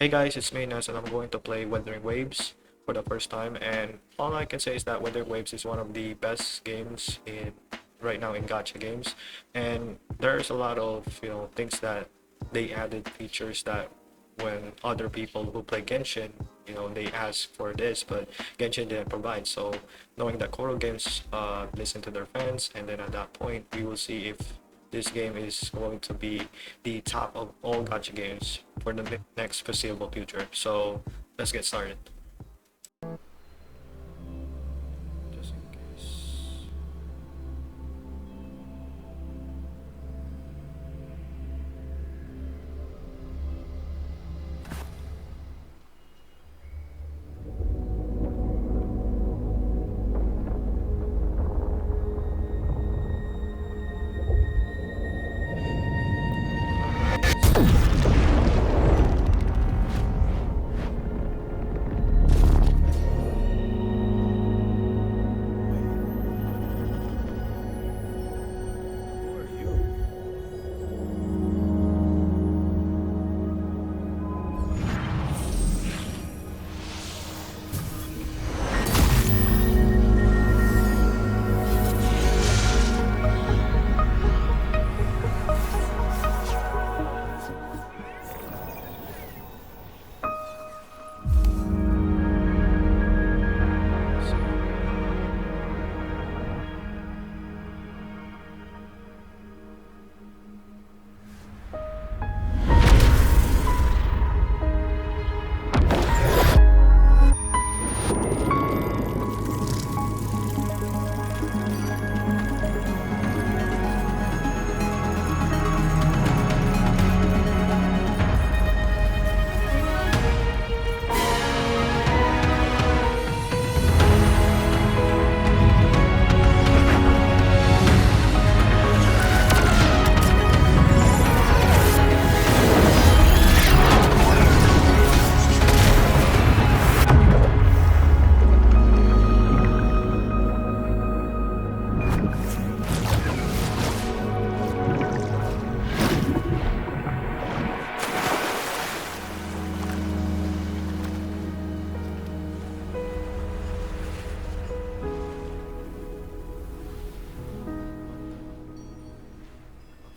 Hey guys, it's me Nas, and I'm going to play Wuthering Waves for the first time. And all I can say is that Wuthering Waves is one of the best games in right now in gacha games. And there's a lot of things that they added features that when other people who play Genshin, they ask for this, but Genshin didn't provide. So knowing that Koro Games listen to their fans, and then at that point we will see if this game is going to be the top of all gacha games for the next foreseeable future. So let's get started. Just in case. Who are you?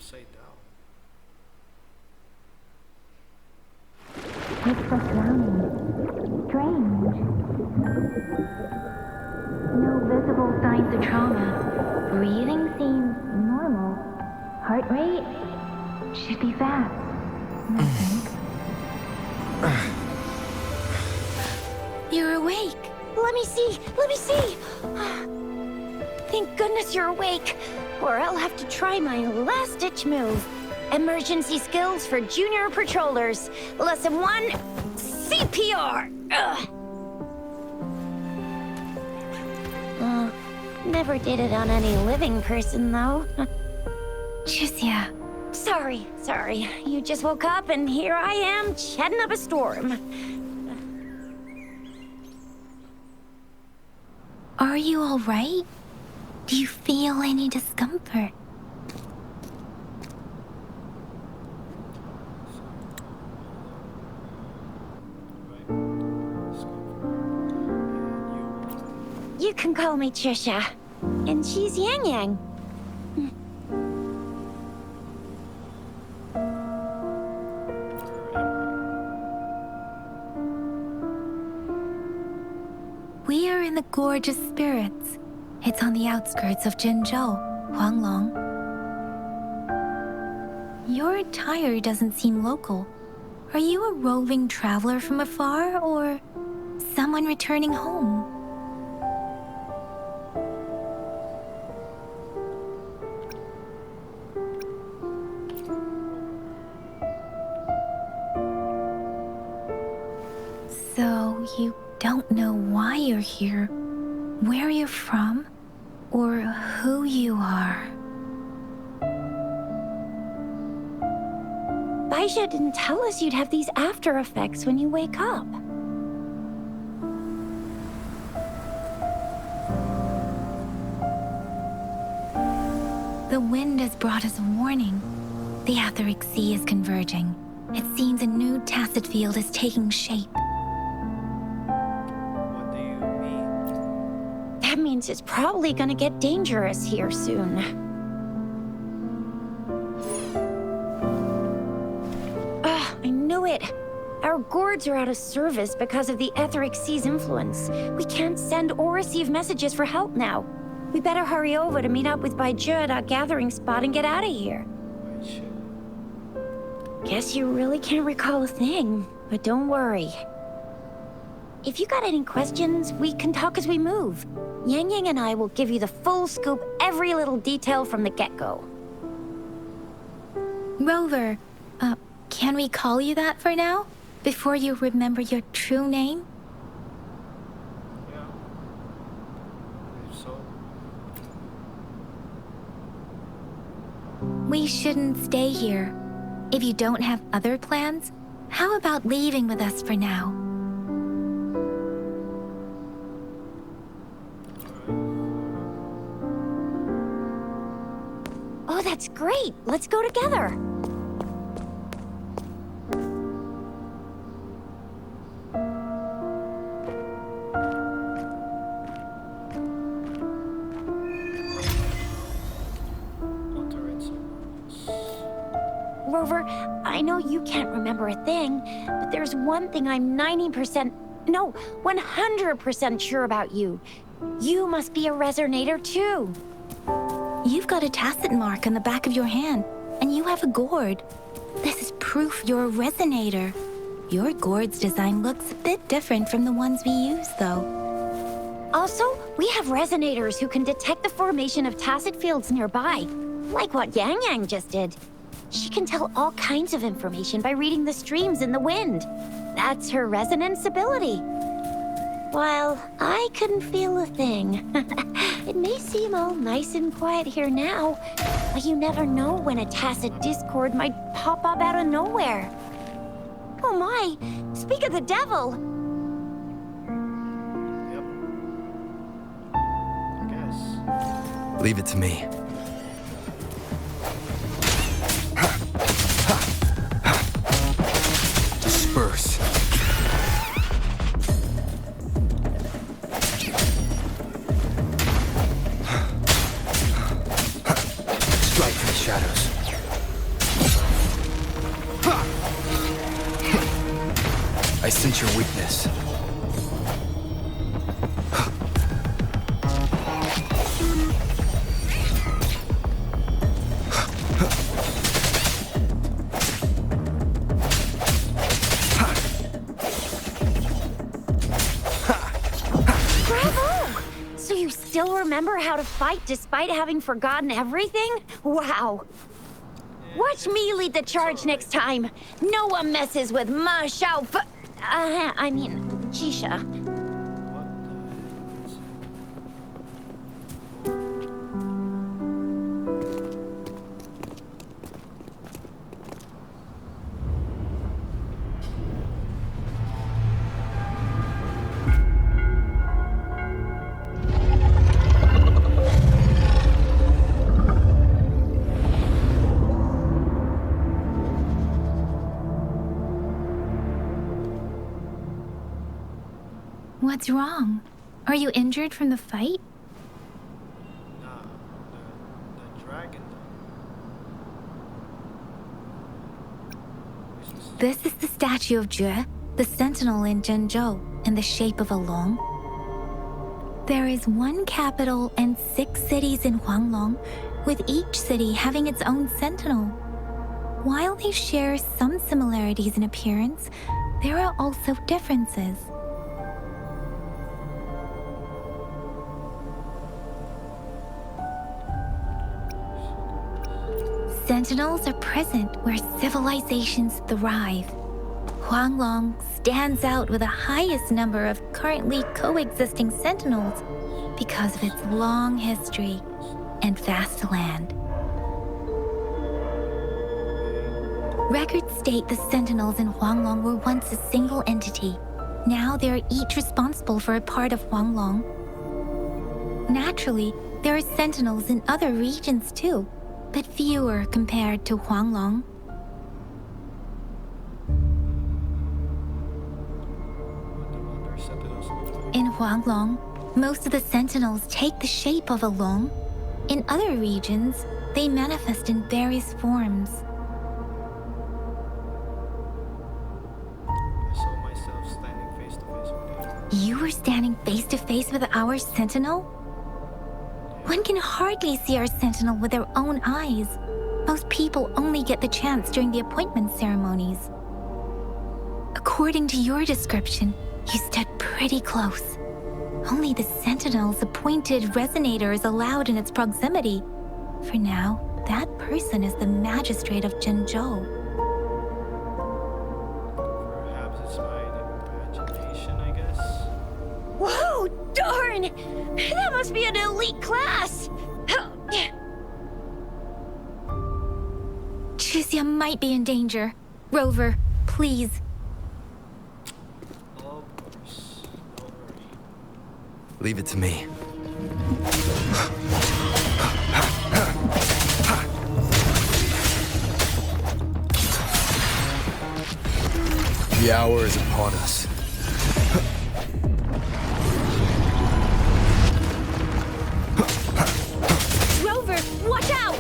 Upside down. It's so surrounding. Strange. No visible signs of trauma. Breathing seems normal. Heart rate should be fast. I think. You're awake. Let me see. Let me see. Thank goodness you're awake, or I'll have to try my last-ditch move. Emergency skills for junior patrollers. Lesson 1, CPR. Ugh. Never did it on any living person, though. Jusia. Sorry. You just woke up, and here I am, chatting up a storm. Are you all right? Do you feel any discomfort? You can call me Trisha, and she's Yang Yang. We are in the Gorge of Spirits. It's on the outskirts of Jinzhou, Huanglong. Your attire doesn't seem local. Are you a roving traveler from afar, or someone returning home? So you don't know why you're here, where you're from, or who you are. Baisha didn't tell us you'd have these after effects when you wake up. The wind has brought us a warning. The Aetheric Sea is converging. It seems a new tacit field is taking shape. What do you mean? That means it's probably gonna get dangerous here soon. I knew it. Our gourds are out of service because of the etheric sea's influence. We can't send or receive messages for help now. We better hurry over to meet up with Baiju at our gathering spot and get out of here. Wait, shit. Guess you really can't recall a thing, but don't worry. If you got any questions, we can talk as we move. Yang Yang and I will give you the full scoop, every little detail from the get-go. Rover, can we call you that for now? Before you remember your true name? Yeah. If so. We shouldn't stay here. If you don't have other plans, how about leaving with us for now? Oh, that's great. Let's go together. Rover, I know you can't remember a thing, but there's one thing I'm 90%, no, 100% sure about you. You must be a resonator too. You've got a tacit mark on the back of your hand, and you have a gourd. This is proof you're a resonator. Your gourd's design looks a bit different from the ones we use, though. Also, we have resonators who can detect the formation of tacit fields nearby, like what Yang Yang just did. She can tell all kinds of information by reading the streams in the wind. That's her resonance ability. While I couldn't feel a thing. It may seem all nice and quiet here now, but you never know when a tacit discord might pop up out of nowhere. Oh my, speak of the devil. Yep. I guess. Leave it to me. Disperse. Strike from the shadows. I sense your weakness. Bravo! So you still remember how to fight despite having forgotten everything? Wow. Watch me lead the charge next time. No one messes with Ma Xiao Fu- Jisha. What the What's wrong? Are you injured from the fight? Nah, the dragon. This is the statue of Jue, the sentinel in Zhenzhou, in the shape of a long. There is one capital and 6 cities in Huanglong, with each city having its own sentinel. While they share some similarities in appearance, there are also differences. Sentinels are present where civilizations thrive. Huanglong stands out with the highest number of currently coexisting sentinels because of its long history and vast land. Records state the sentinels in Huanglong were once a single entity. Now they are each responsible for a part of Huanglong. Naturally, there are sentinels in other regions too, but fewer compared to Huanglong. Sentinels in the fire. In Huanglong, most of the sentinels take the shape of a long. In other regions, they manifest in various forms. I saw myself standing face to face with it. You were standing face to face with our sentinel? One can hardly see our sentinel with their own eyes. Most people only get the chance during the appointment ceremonies. According to your description, you stood pretty close. Only the sentinel's appointed resonator is allowed in its proximity. For now, that person is the magistrate of Zhenzhou. Perhaps it's my imagination, I guess. Whoa, darn! That must be an elite class! Chixia might be in danger. Rover, please. Of course. Don't worry. Leave it to me. The hour is upon us. Rover, watch out!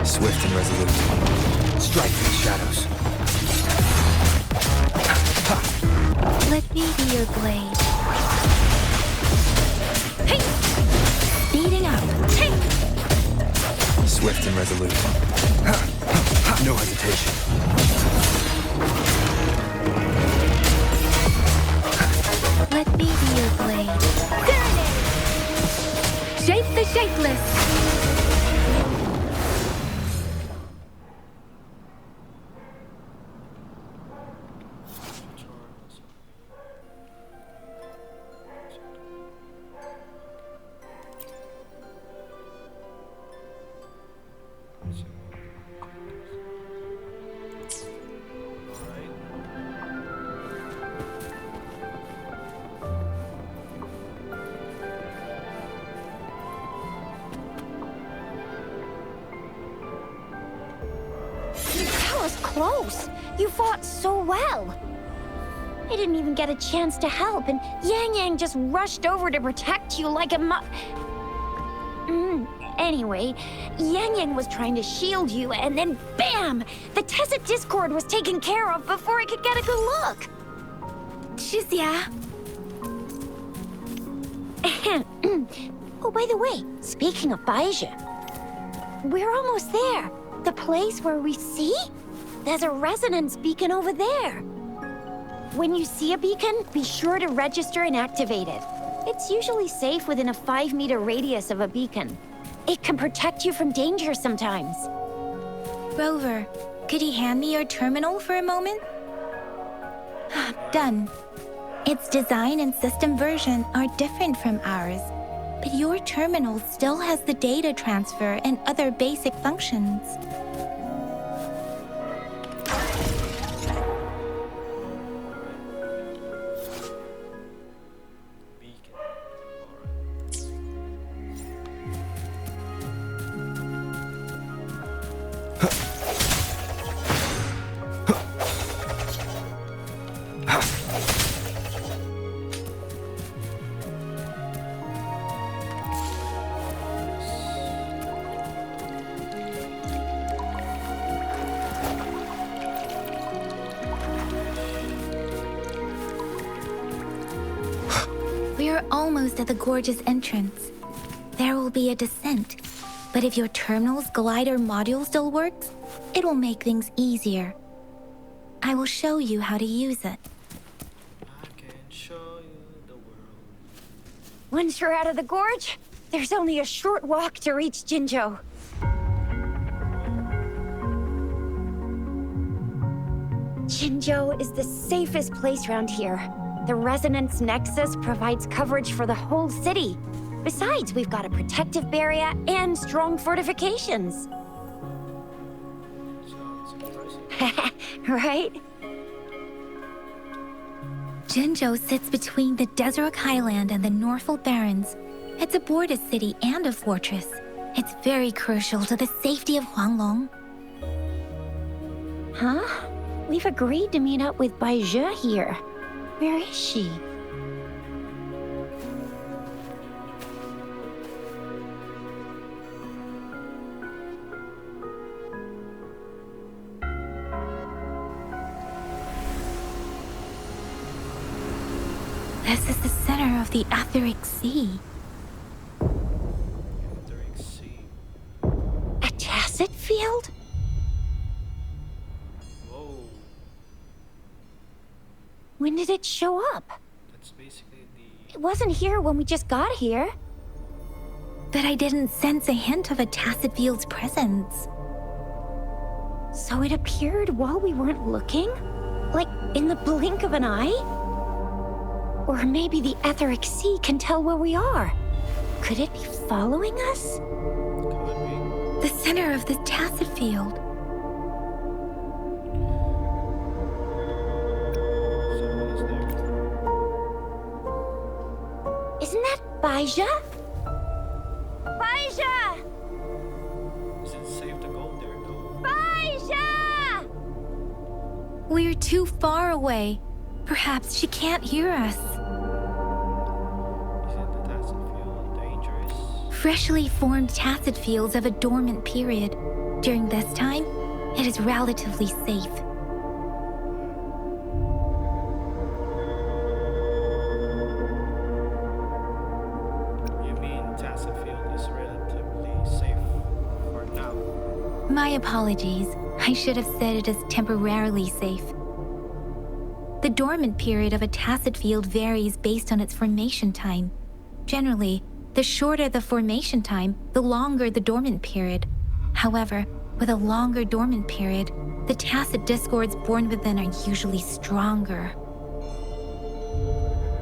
Swift and resolute. Strike through the shadows. Let me be your blade. Hey! Speeding up. Hey! Swift and resolute. No hesitation. Let me be your blade. Shape the shapeless. That was close. You fought so well. I didn't even get a chance to help, and Yang Yang just rushed over to protect you like a Anyway, Yang Yang was trying to shield you, and then BAM! The Tesset Discord was taken care of before I could get a good look. Chixia. Oh, by the way, speaking of Baizhi, we're almost there. The place where we see? There's a resonance beacon over there. When you see a beacon, be sure to register and activate it. It's usually safe within a 5-meter radius of a beacon. It can protect you from danger sometimes. Rover, could you hand me your terminal for a moment? Done. Its design and system version are different from ours, but your terminal still has the data transfer and other basic functions. Beacon. Alright. We are almost at the gorge's entrance. There will be a descent, but if your terminal's glider module still works, it will make things easier. I will show you how to use it. I can show you the world. Once you're out of the gorge, there's only a short walk to reach Jinzhou. Jinzhou is the safest place around here. The Resonance Nexus provides coverage for the whole city. Besides, we've got a protective barrier and strong fortifications. Sounds impressive. Right? Jinzhou sits between the Desert Highland and the Norfolk Barrens. It's a border city and a fortress. It's very crucial to the safety of Huanglong. Huh? We've agreed to meet up with Bai Zhe here. Where is she? This is the center of the Etheric Sea. Wuthering Sea. A tacit field? Whoa. When did it show up? That's basically the... It wasn't here when we just got here. But I didn't sense a hint of a tacit field's presence. So it appeared while we weren't looking? Like in the blink of an eye? Or maybe the Etheric Sea can tell where we are. Could it be following us? Could be. The center of the tacit field. Someone is there. Isn't that Bai Zhe? Bai Zhe! Is it safe to go there though? Bai Zhe! We're too far away. Perhaps she can't hear us. Isn't the tacit field dangerous? Freshly formed tacit fields have a dormant period. During this time, it is relatively safe. You mean tacit field is relatively safe for now? My apologies. I should have said it is temporarily safe. The dormant period of a tacit field varies based on its formation time. Generally, the shorter the formation time, the longer the dormant period. However, with a longer dormant period, the tacit discords born within are usually stronger.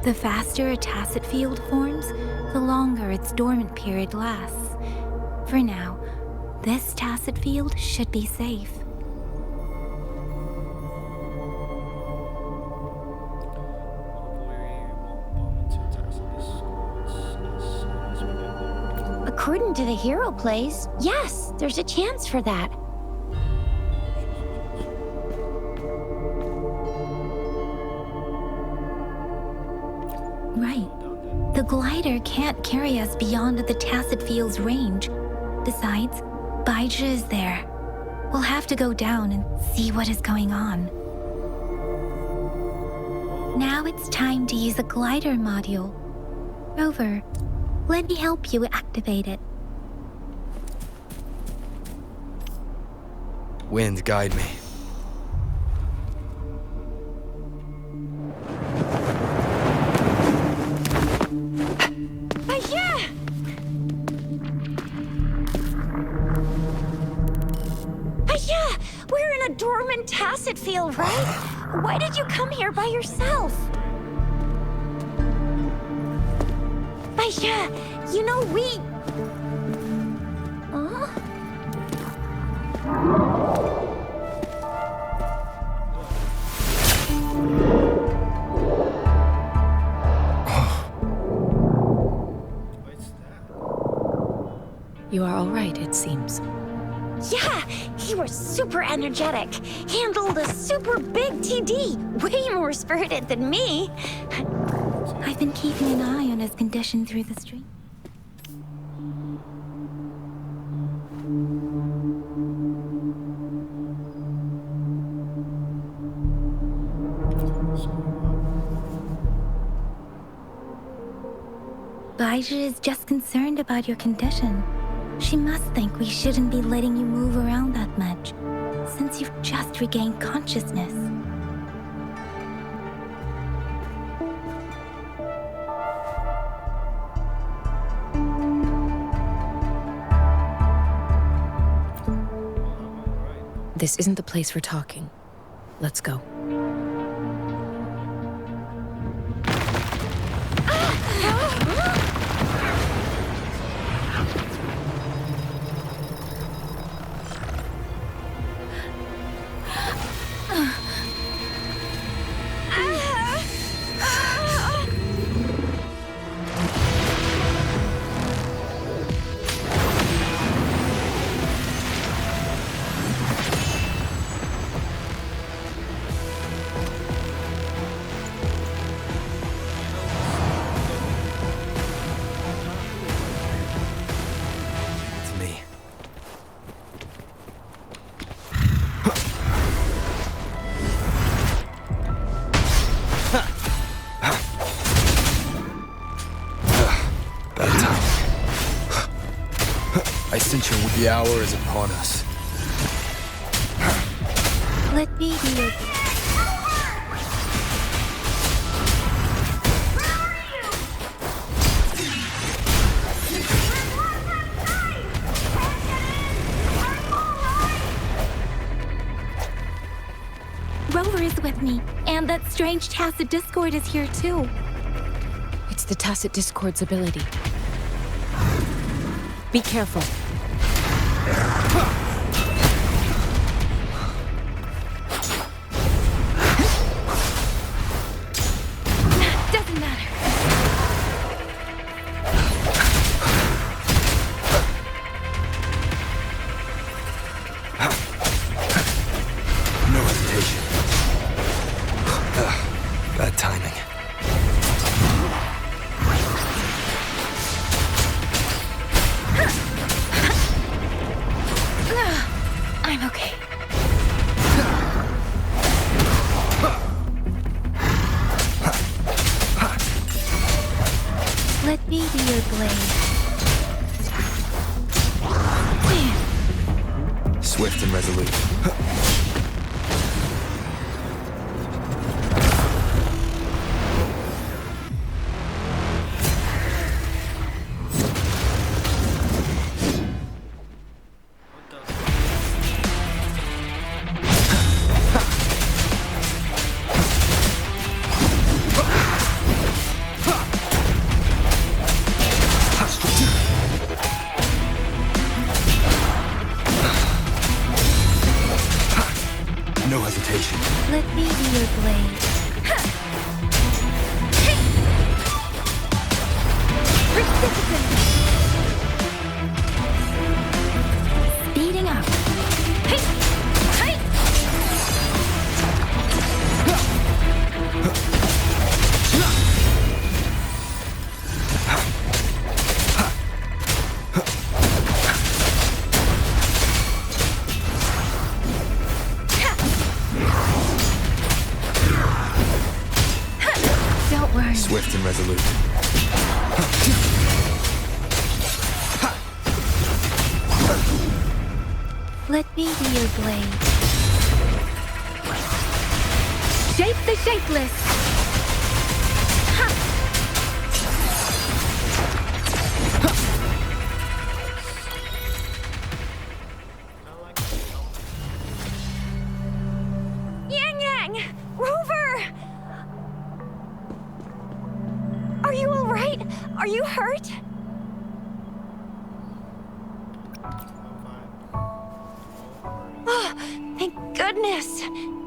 The faster a tacit field forms, the longer its dormant period lasts. For now, this tacit field should be safe. According to the hero plays, yes, there's a chance for that. Right. The glider can't carry us beyond the tacit field's range. Besides, Bai Zhe is there. We'll have to go down and see what is going on. Now it's time to use a glider module. Rover, let me help you activate it. Wind, guide me. Yeah! Yeah! We're in a dormant tacit field, right? Why did you come here by yourself? Yeah, you know we... Huh? What's that? You are all right, it seems. Yeah, he was super energetic. Handled a super big TD. Way more spirited than me. I've been keeping an eye on his condition through the stream. Bai Zhe is just concerned about your condition. She must think we shouldn't be letting you move around that much, since you've just regained consciousness. This isn't the place for talking. Let's go. I sense the hour is upon us. Let me be your Rover is with me, and that strange tacit discord is here too. It's the Tacit Discord's ability. Be careful. Doesn't matter. No hesitation. Bad timing. I'm okay. Let me be your blade. Swift and resolute. No hesitation. Let me be your blade. Precipitant. Speeding up. Hey! Hey! Don't worry. Swift and resolute. Let me be your blade. Shape the shapeless. Ha! Yang Yang! Rover! Are you alright? Are you hurt? Oh, thank goodness.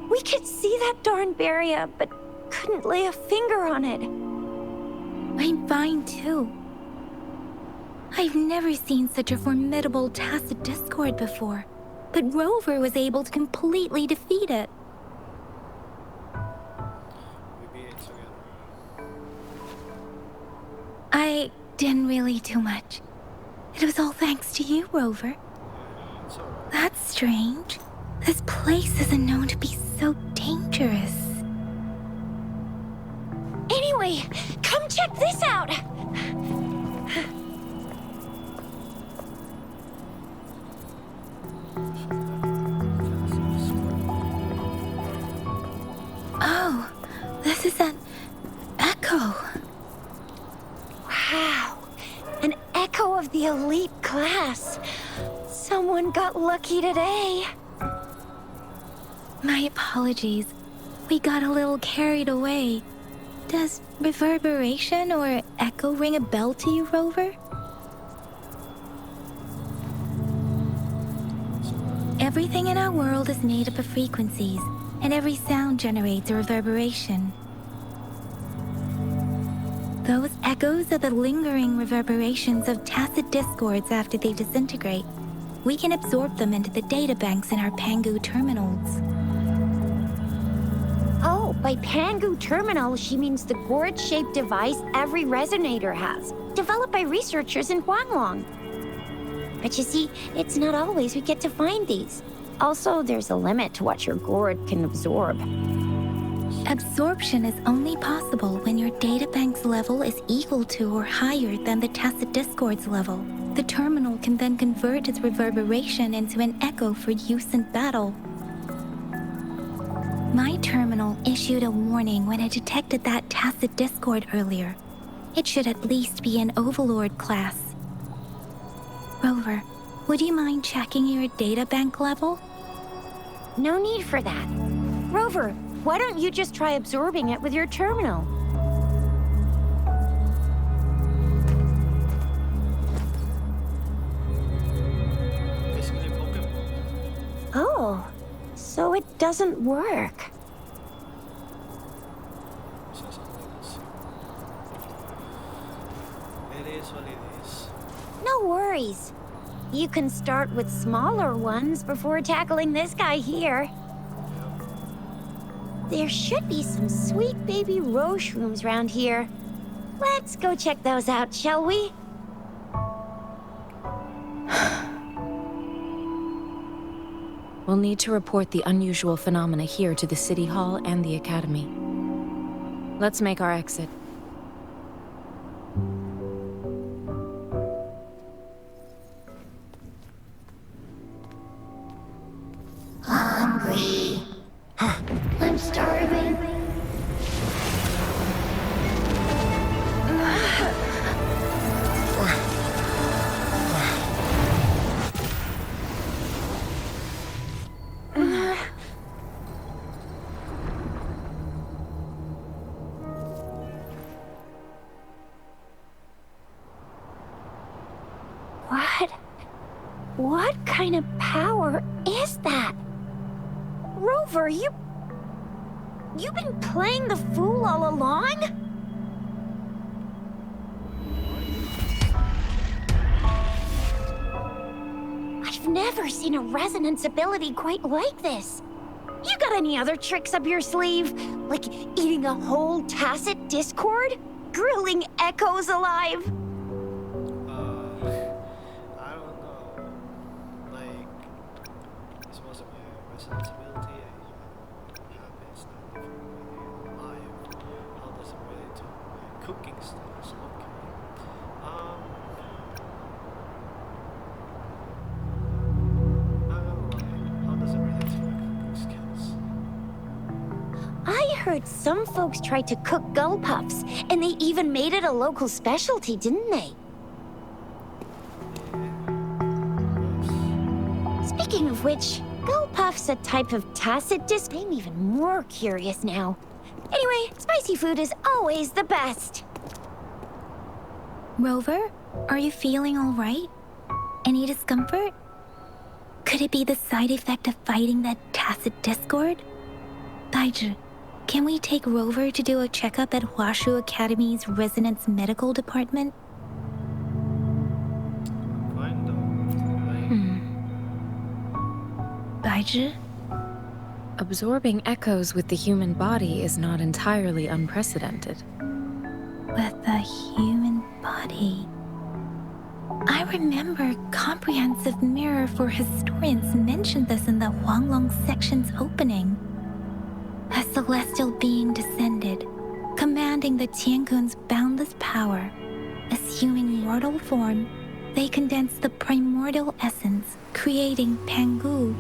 We could see that darn barrier, but couldn't lay a finger on it. I'm fine too. I've never seen such a formidable tacit discord before, but Rover was able to completely defeat it. I didn't really do much. It was all thanks to you, Rover. That's strange. This place isn't known to be so dangerous. Anyway, come check this out! Oh, this is an echo. Wow, an echo of the elite class. Someone got lucky today. My apologies. We got a little carried away. Does reverberation or echo ring a bell to you, Rover? Everything in our world is made up of frequencies, and every sound generates a reverberation. Those echoes are the lingering reverberations of tacit discords after they disintegrate. We can absorb them into the databanks in our Pangu terminals. Oh, by Pangu Terminal, she means the gourd-shaped device every resonator has, developed by researchers in Huanglong. But you see, it's not always we get to find these. Also, there's a limit to what your gourd can absorb. Absorption is only possible when your databank's level is equal to or higher than the tacit discord's level. The terminal can then convert its reverberation into an echo for use in battle. My terminal issued a warning when it detected that tacit discord earlier. It should at least be an Overlord class. Rover, would you mind checking your databank level? No need for that. Rover, why don't you just try absorbing it with your terminal? Basically, Pokemon. Oh, so it doesn't work. So something else. It is what it is. No worries. You can start with smaller ones before tackling this guy here. There should be some sweet baby Roche rooms around here. Let's go check those out, shall we? We'll need to report the unusual phenomena here to the City Hall and the Academy. Let's make our exit. Hungry. I'm starving. What kind of power is that? Rover, you've been playing the fool all along? I've never seen a resonance ability quite like this. You got any other tricks up your sleeve? Like eating a whole tacit discord? Grilling echoes alive? I don't know. Like, this wasn't my responsibility. What happens not different when you're alive? How does it relate to my cooking skills? Okay. How does it relate to my cooking skills? I heard some folks tried to cook gull puffs, and they even made it a local specialty, didn't they? Speaking of which, gull puff's a type of tacit disc. I'm even more curious now. Anyway, spicy food is always the best. Rover, are you feeling all right? Any discomfort? Could it be the side effect of fighting that tacit discord? Daiju, can we take Rover to do a checkup at Hwashu Academy's Resonance Medical Department? Fine though. Daiju? Absorbing echoes with the human body is not entirely unprecedented. With the human body. I remember Comprehensive Mirror for Historians mentioned this in the Huanglong section's opening. A celestial being descended, commanding the Tiankun's boundless power. Assuming mortal form, they condensed the primordial essence, creating Pangu.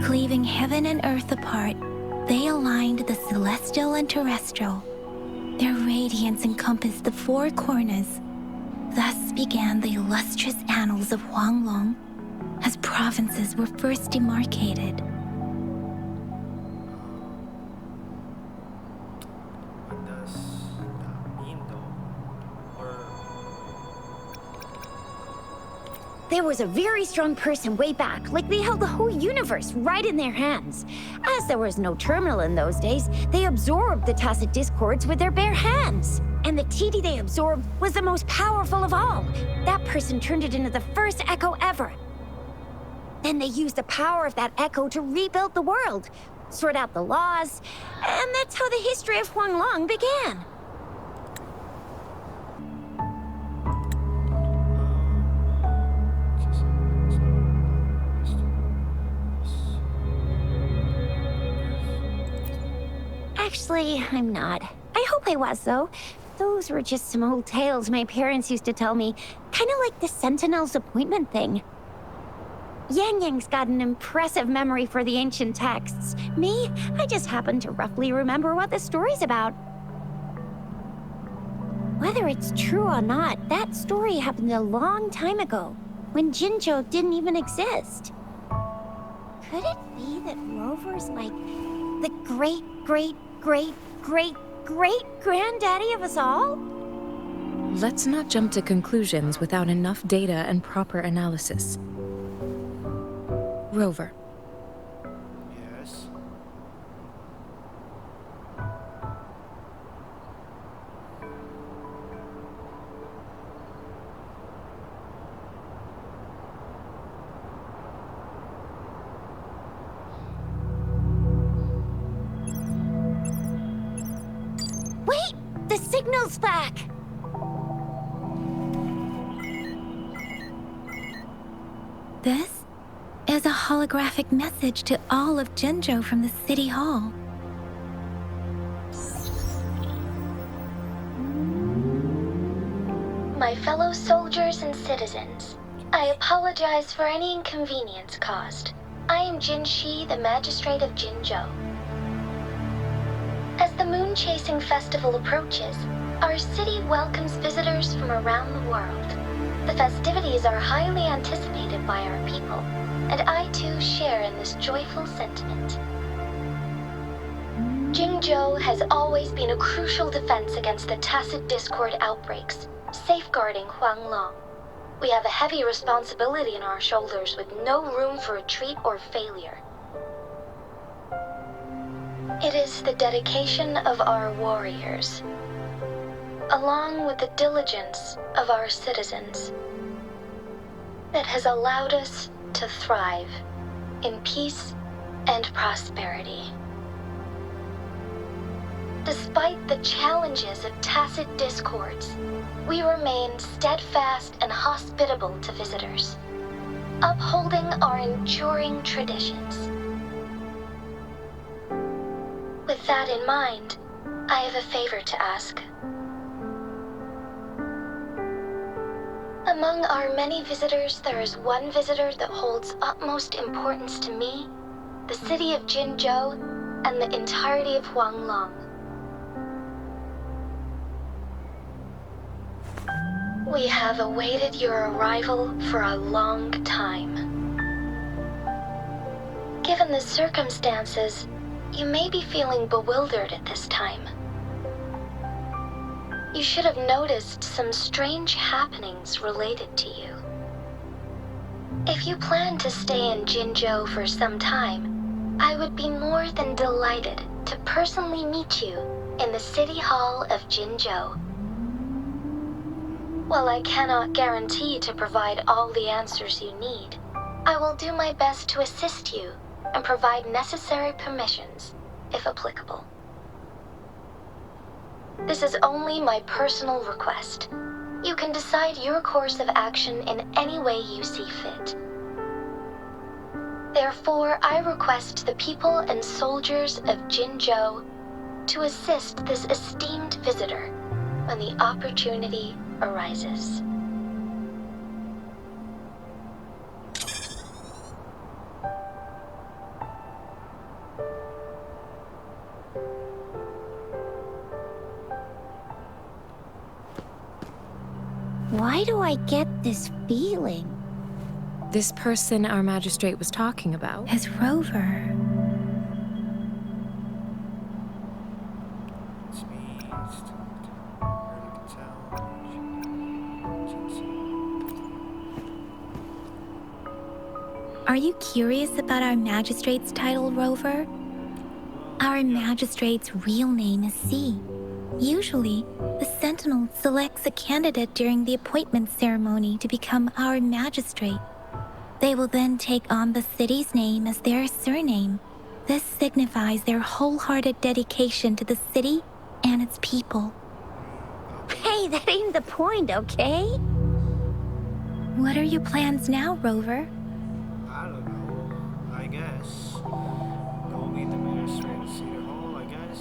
Cleaving heaven and earth apart, they aligned the celestial and terrestrial. Their radiance encompassed the four corners. Thus began the illustrious annals of Huanglong, as provinces were first demarcated. What does that mean though? Or There was a very strong person way back, like they held the whole universe right in their hands. As there was no terminal in those days, they absorbed the tacit discords with their bare hands. And the TD they absorbed was the most powerful of all. That person turned it into the first echo ever. Then they used the power of that echo to rebuild the world, sort out the laws, and that's how the history of Huanglong began. Actually, I'm not. I hope I was, though. Those were just some old tales my parents used to tell me. Kind of like the Sentinel's appointment thing. Yang Yang's got an impressive memory for the ancient texts. Me, I just happen to roughly remember what the story's about. Whether it's true or not, that story happened a long time ago, when Jinzhou didn't even exist. Could it be that Rover's like the great-great-great-great-great-granddaddy of us all? Let's not jump to conclusions without enough data and proper analysis. Rover, Yes. Wait! The signal's back! This is a holographic message to all of Jinzhou from the City Hall. My fellow soldiers and citizens, I apologize for any inconvenience caused. I am Jin Shi, the Magistrate of Jinzhou. As the Moon-Chasing Festival approaches, our city welcomes visitors from around the world. The festivities are highly anticipated by our people, and I too share in this joyful sentiment. Jinzhou has always been a crucial defense against the tacit discord outbreaks, safeguarding Huanglong. We have a heavy responsibility on our shoulders with no room for retreat or failure. It is the dedication of our warriors, along with the diligence of our citizens, that has allowed us to thrive in peace and prosperity. Despite the challenges of tacit discords, we remain steadfast and hospitable to visitors, upholding our enduring traditions. With that in mind, I have a favor to ask. Among our many visitors, there is one visitor that holds utmost importance to me, the city of Jinzhou, and the entirety of Huanglong. We have awaited your arrival for a long time. Given the circumstances, you may be feeling bewildered at this time. You should have noticed some strange happenings related to you. If you plan to stay in Jinzhou for some time, I would be more than delighted to personally meet you in the City Hall of Jinzhou. While I cannot guarantee to provide all the answers you need, I will do my best to assist you and provide necessary permissions, if applicable. This is only my personal request. You can decide your course of action in any way you see fit. Therefore, I request the people and soldiers of Jinzhou to assist this esteemed visitor when the opportunity arises. Why do I get this feeling? this person our magistrate was talking about. As Rover. It's me. Are you curious about our magistrate's title, Rover? Our magistrate's real name is C. Usually, the Sentinel selects a candidate during the appointment ceremony to become our magistrate. They will then take on the city's name as their surname. This signifies their wholehearted dedication to the city and its people. Hey, that ain't the point, okay? What are your plans now, Rover? I don't know. I guess. Go meet the magistrate at City Hall, I guess.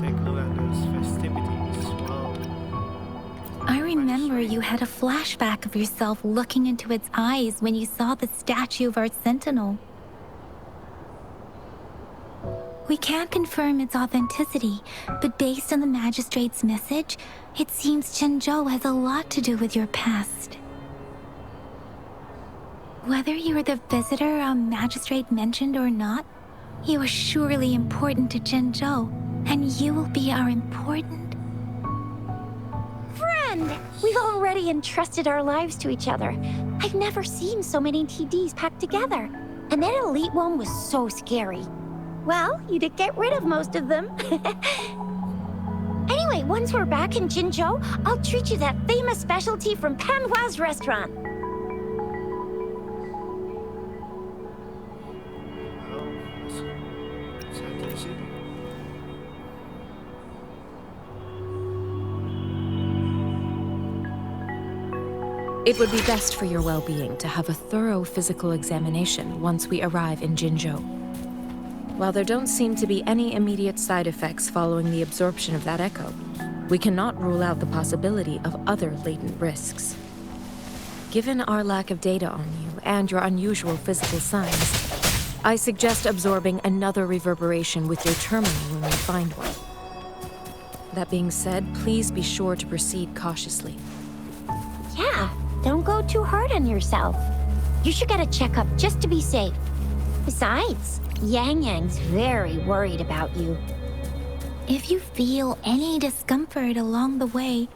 Take a look at those festivities. Wow. I remember you had a flashback of yourself looking into its eyes when you saw the statue of our sentinel. We can't confirm its authenticity, but based on the magistrate's message, it seems Zhenzhou has a lot to do with your past. Whether you're the visitor our magistrate mentioned or not, you are surely important to Zhenzhou, and you will be our important... Friend! We've already entrusted our lives to each other. I've never seen so many TDs packed together. And that elite one was so scary. Well, you did get rid of most of them. Anyway, once we're back in Jinzhou, I'll treat you that famous specialty from Panhua's restaurant. Well, let's head to the city. It would be best for your well-being to have a thorough physical examination once we arrive in Jinzhou. While there don't seem to be any immediate side effects following the absorption of that echo, we cannot rule out the possibility of other latent risks. Given our lack of data on you and your unusual physical signs, I suggest absorbing another reverberation with your terminal when we find one. That being said, please be sure to proceed cautiously. Yeah, don't go too hard on yourself. You should get a checkup just to be safe. Besides, Yang Yang's very worried about you. If you feel any discomfort along the way,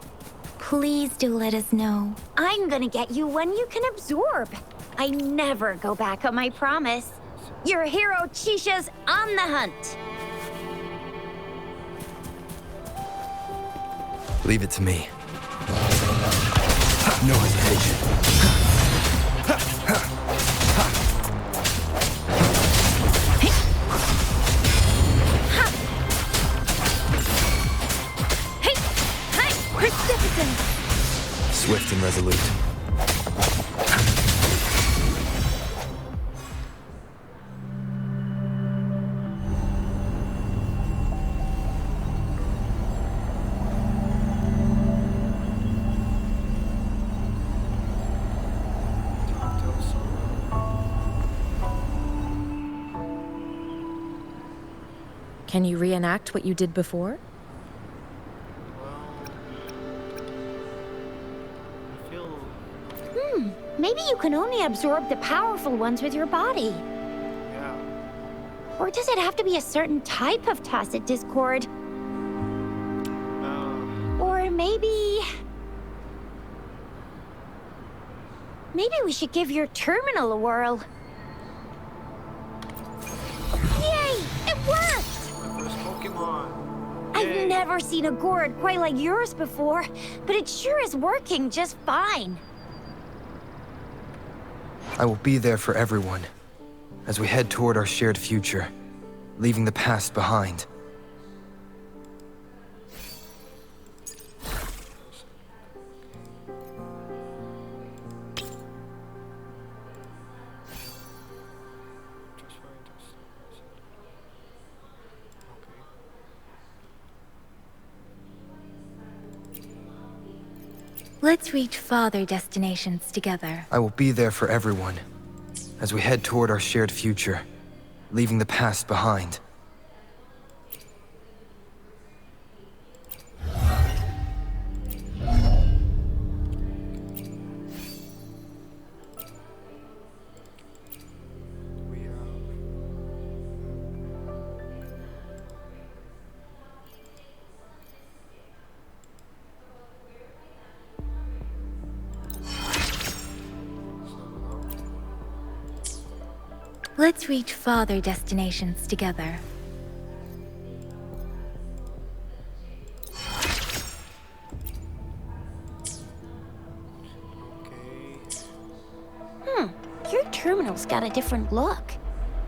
please do let us know. I'm gonna get you one you can absorb. I never go back on my promise. Your hero Chisha's on the hunt. Leave it to me. No hesitation. Swift and resolute. Can you reenact what you did before? I feel... Maybe you can only absorb the powerful ones with your body. yeah. Or does it have to be a certain type of tacit discord? Or maybe we should give your terminal a whirl. Yay! It worked! My first Pokemon. I've Yay. never seen a gourd quite like yours before, but it sure is working just fine. I will be there for everyone as we head toward our shared future, leaving the past behind. Let's reach farther destinations together. I will be there for everyone as we head toward our shared future, leaving the past behind. We have... Let's reach farther destinations together. Okay. Your terminal's got a different look,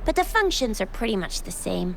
but the functions are pretty much the same.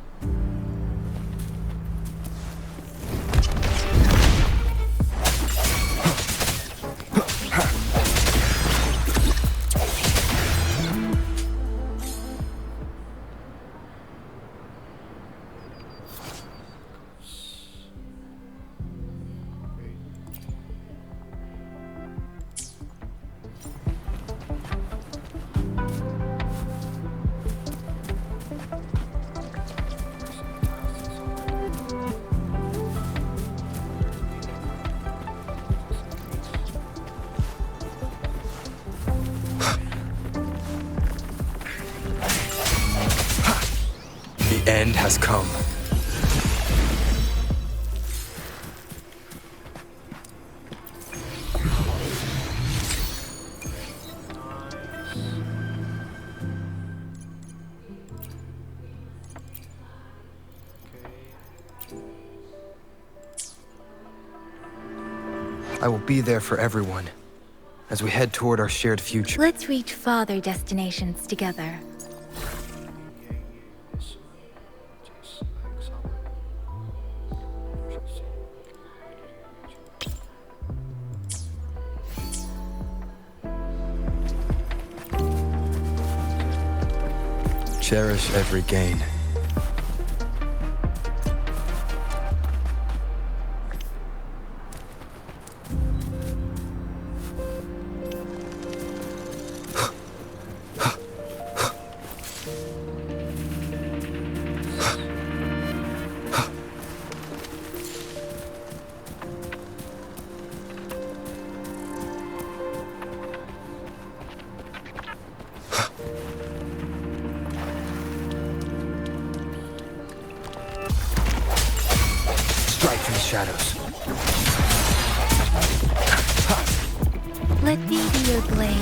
end has come. I will be there for everyone as we head toward our shared future. Let's reach farther destinations together. Cherish every gain. Strike from the shadows. Let me be your blade.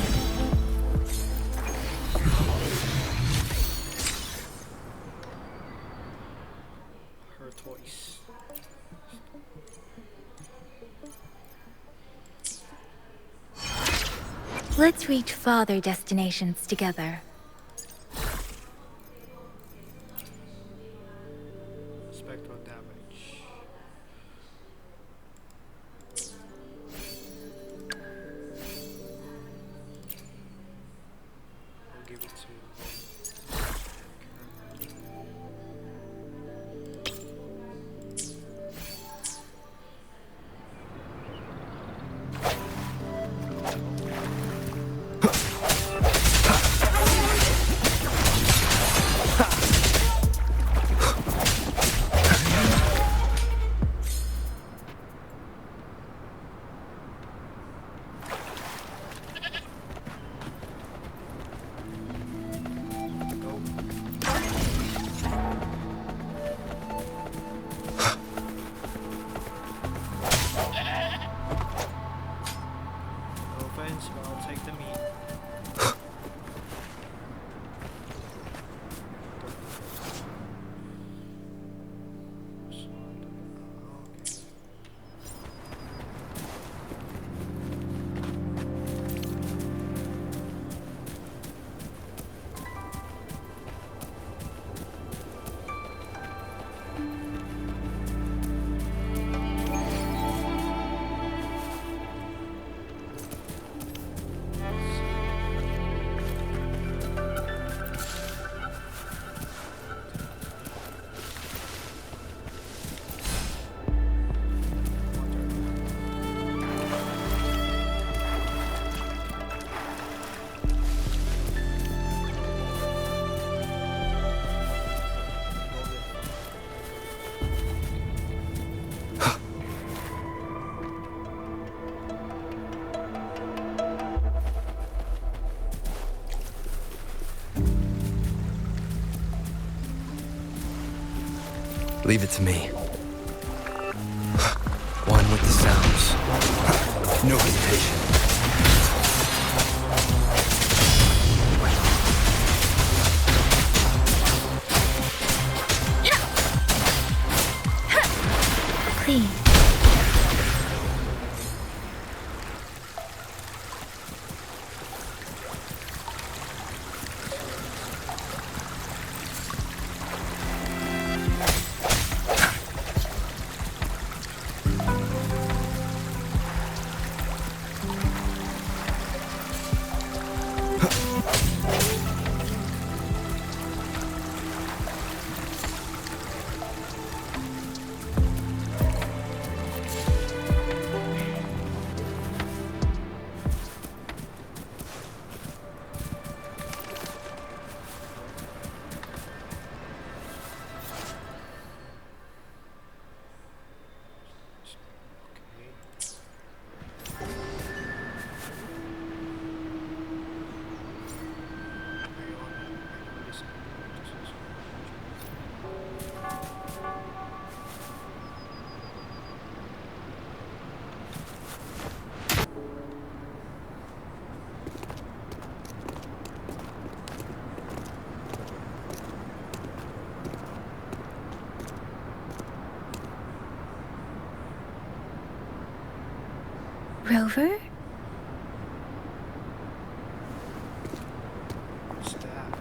Her toys. Let's reach farther destinations together. Spectral damage. I'll give it to. No offense, but I'll take the meat. Leave it to me. One with the sounds. No hesitation. Clean. Rover? What's that?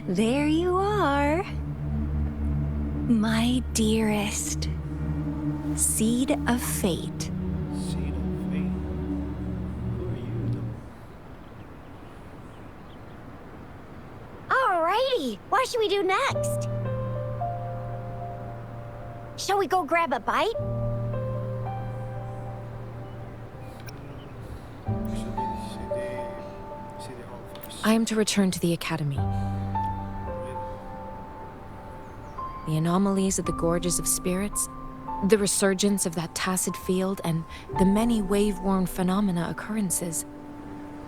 There you are. My dearest. Seed of Fate. Seed of Fate. Who are you, though? Alrighty, what should we do next? Shall we go grab a bite? City Hall first. I am to return to the Academy. The anomalies of the Gorges of Spirits, the resurgence of that tacit field, and the many wave-worn phenomena occurrences.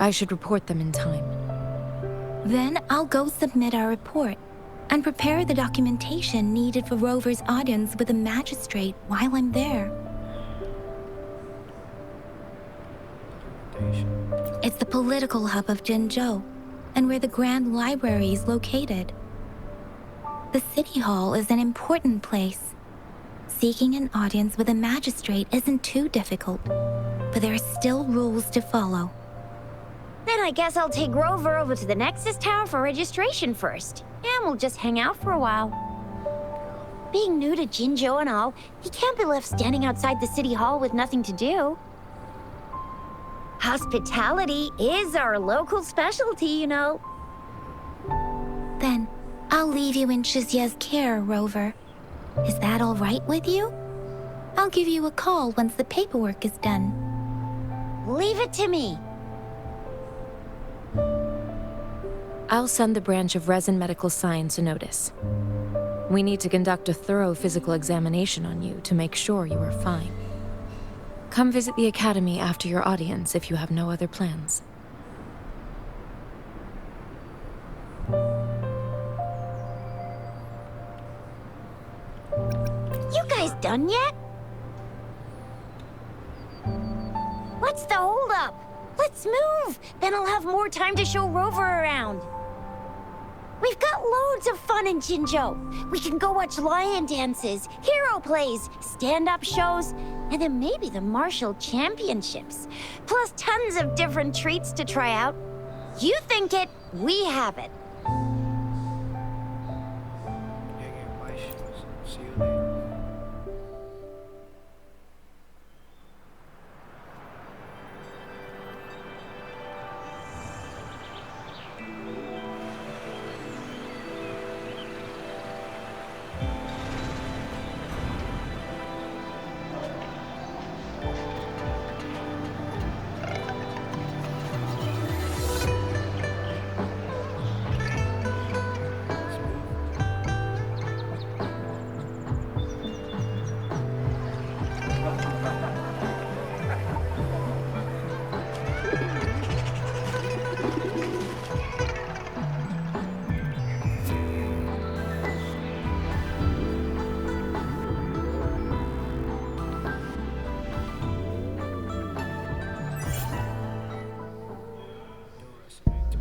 I should report them in time. Then I'll go submit our report and prepare the documentation needed for Rover's audience with the magistrate while I'm there. Documentation. It's the political hub of Jinzhou, and where the Grand Library is located. The City Hall is an important place. Seeking an audience with a magistrate isn't too difficult, but there are still rules to follow. Then I guess I'll take Rover over to the Nexus Tower for registration first. And we'll just hang out for a while. Being new to Jinzhou and all, he can't be left standing outside the City Hall with nothing to do. Hospitality is our local specialty, you know. Then, I'll leave you in Shizye's care, Rover. Is that all right with you? I'll give you a call once the paperwork is done. Leave it to me. I'll send the branch of Resin Medical Science a notice. We need to conduct a thorough physical examination on you to make sure you are fine. Come visit the Academy after your audience if you have no other plans. You guys done yet? What's the holdup? Let's move! Then I'll have more time to show Rover around. We've got loads of fun in Jinzhou. We can go watch lion dances, hero plays, stand-up shows, and then maybe the martial championships. Plus tons of different treats to try out. You think it, we have it. Hanging my shoes. See you later.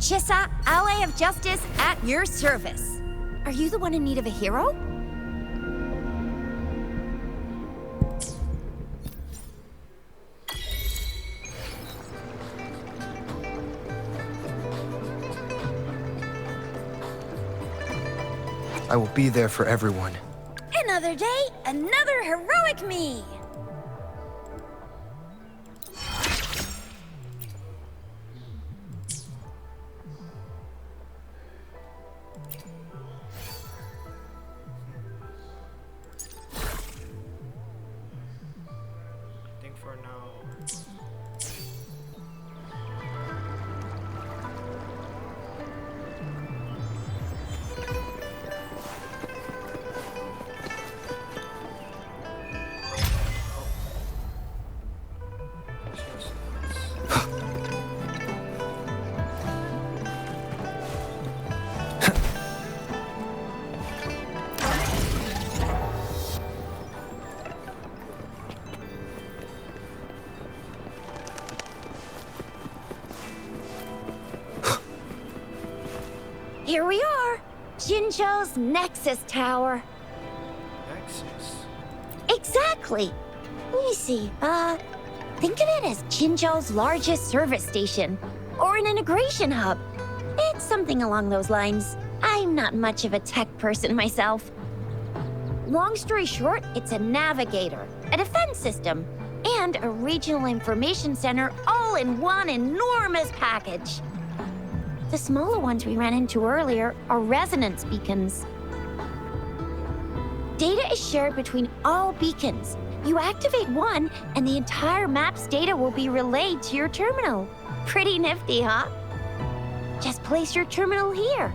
Chissa, ally of justice, at your service. Are you the one in need of a hero? I will be there for everyone. Another day, another heroic me! I think for now. Here we are. Jinzhou's Nexus Tower. Nexus. Exactly. Let me see. Think of it as Jinzhou's largest service station, or an integration hub. It's something along those lines. I'm not much of a tech person myself. Long story short, it's a navigator, a defense system, and a regional information center all in one enormous package. The smaller ones we ran into earlier are resonance beacons. Data is shared between all beacons. You activate one, and the entire map's data will be relayed to your terminal. Pretty nifty, huh? Just place your terminal here.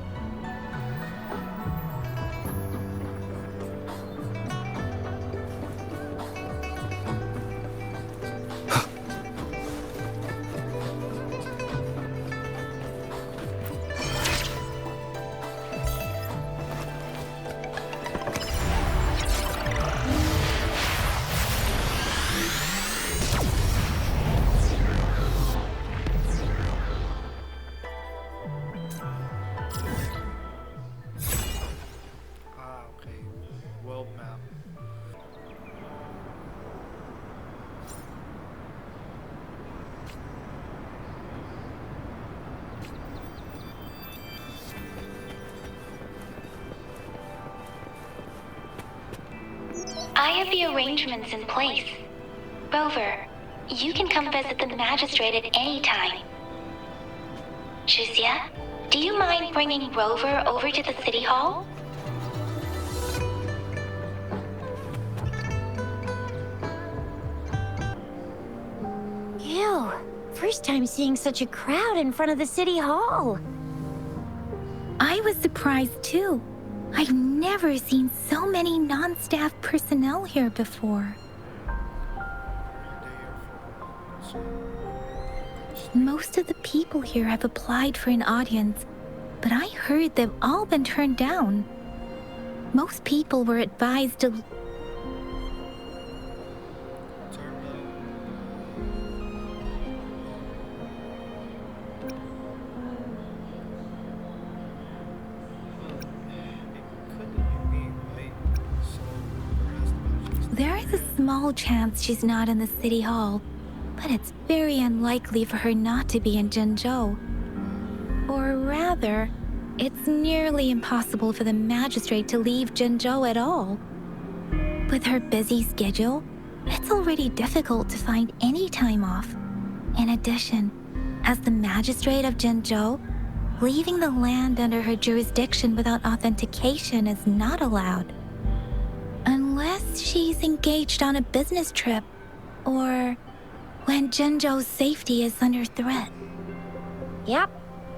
Ah, okay. World map. I have the arrangements in place. Rover, you can come visit the magistrate at any time. Shuzia, do you mind bringing Rover over to the city hall? Ew. First time seeing such a crowd in front of the city hall. I was surprised too. I've never seen so many non-staff personnel here before. Most of the people here have applied for an audience, but I heard they've all been turned down. Most people were advised to... There is a small chance she's not in the city hall, but it's very unlikely for her not to be in Jinzhou. Or rather, it's nearly impossible for the magistrate to leave Jinzhou at all. With her busy schedule, it's already difficult to find any time off. In addition, as the magistrate of Jinzhou, leaving the land under her jurisdiction without authentication is not allowed. Unless she's engaged on a business trip, or when Jinzhou's safety is under threat. Yep.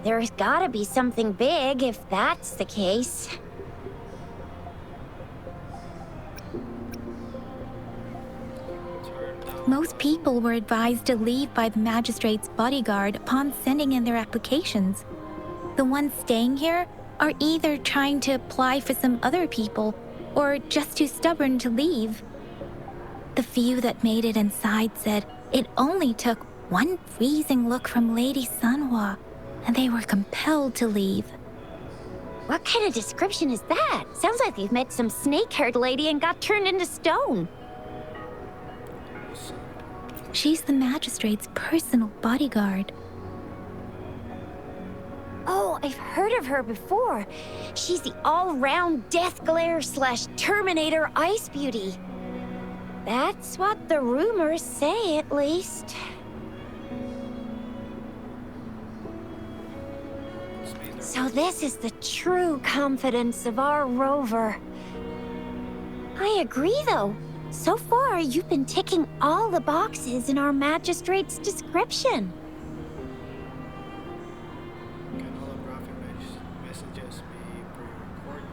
There's gotta be something big if that's the case. Most people were advised to leave by the magistrate's bodyguard upon sending in their applications. The ones staying here are either trying to apply for some other people or just too stubborn to leave. The few that made it inside said it only took one freezing look from Lady Sanhua, and they were compelled to leave. What kind of description is that? Sounds like they've met some snake-haired lady and got turned into stone. She's the magistrate's personal bodyguard. Oh, I've heard of her before. She's the all-round Death Glare / Terminator Ice Beauty. That's what the rumors say, at least. So this is the true confidence of our rover. I agree, though. So far, you've been ticking all the boxes in our magistrate's description. Can holographic messages be pre-recorded?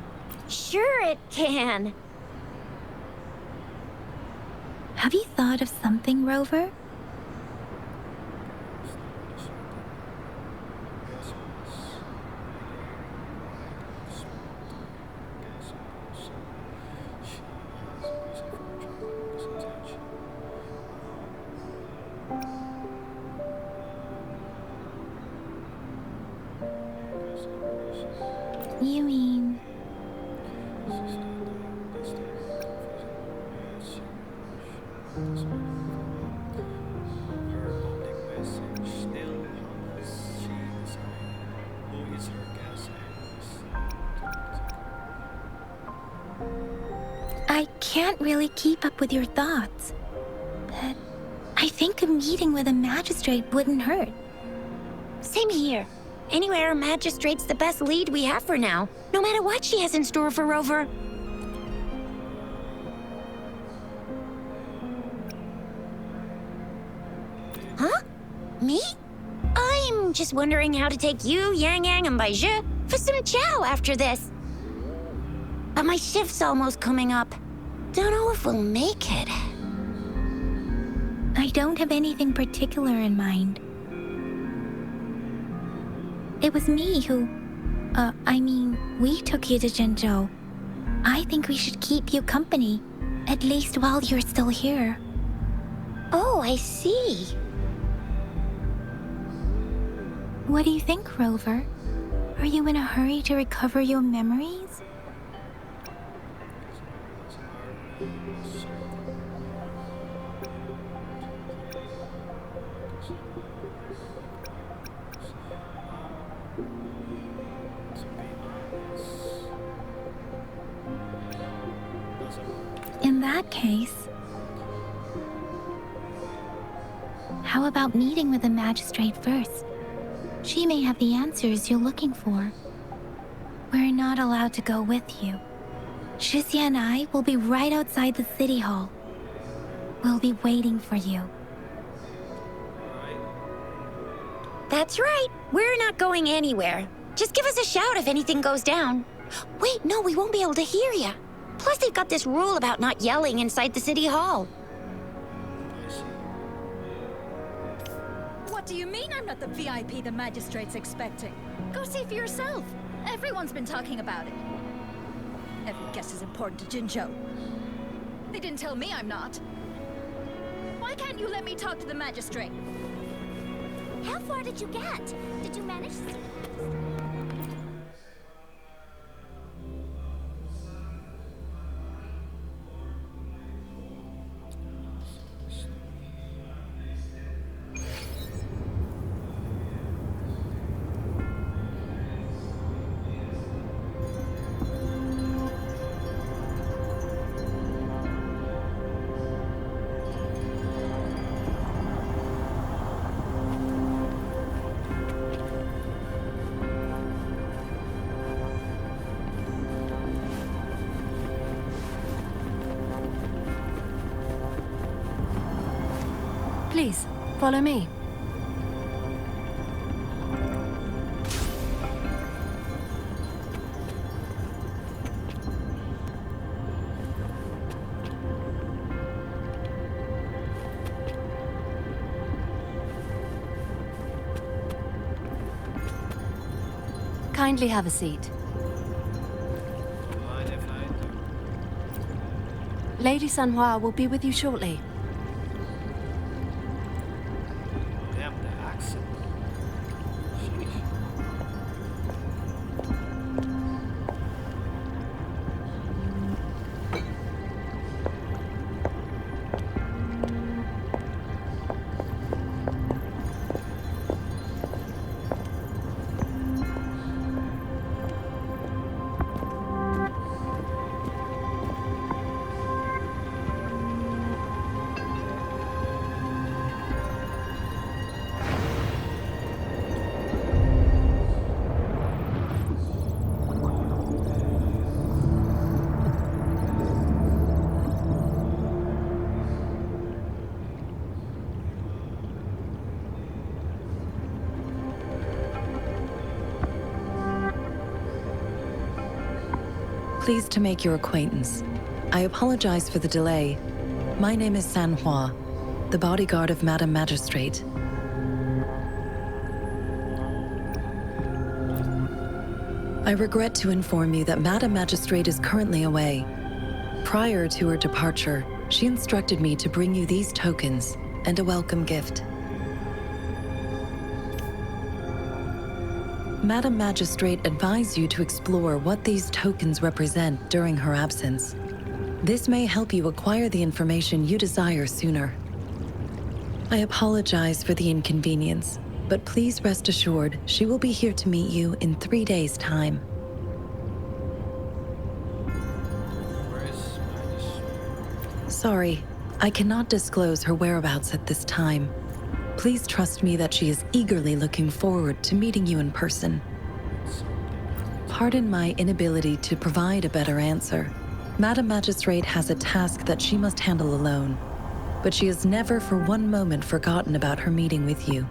Sure it can. Have you thought of something, Rover? You mean... Her bonding message still, how does she decide who is her guest I can't really keep up with your thoughts. But I think a meeting with a magistrate wouldn't hurt. Same here. Anywhere a magistrate's the best lead we have for now, no matter what she has in store for Rover. Huh? Me? I'm just wondering how to take you, Yang Yang, and Baizhi for some chow after this. But my shift's almost coming up. Don't know if we'll make it. I don't have anything particular in mind. It was me who... we took you to Jinzhou. I think we should keep you company, at least while you're still here. Oh, I see. What do you think, Rover? Are you in a hurry to recover your memories? In that case, how about meeting with the magistrate first? She may have the answers you're looking for. We're not allowed to go with you. Shixia and I will be right outside the city hall. We'll be waiting for you. That's right. We're not going anywhere. Just give us a shout if anything goes down. Wait, no, we won't be able to hear ya. Plus, they've got this rule about not yelling inside the city hall. What do you mean I'm not the VIP the magistrate's expecting? Go see for yourself. Everyone's been talking about it. Every guest is important to Jinzhou. They didn't tell me I'm not. Why can't you let me talk to the magistrate? How far did you get? Did you manage to... Please, follow me. Kindly have a seat. Lady Sanhua will be with you shortly. Damn, the accent. Sheesh. Pleased to make your acquaintance. I apologize for the delay. My name is Sanhua, the bodyguard of Madam Magistrate. I regret to inform you that Madam Magistrate is currently away. Prior to her departure, she instructed me to bring you these tokens and a welcome gift. Madam Magistrate advised you to explore what these tokens represent during her absence. This may help you acquire the information you desire sooner. I apologize for the inconvenience, but please rest assured she will be here to meet you in 3 days' time. Where is Magistrate? Sorry, I cannot disclose her whereabouts at this time. Please trust me that she is eagerly looking forward to meeting you in person. Pardon my inability to provide a better answer. Madam Magistrate has a task that she must handle alone, but she has never for one moment forgotten about her meeting with you.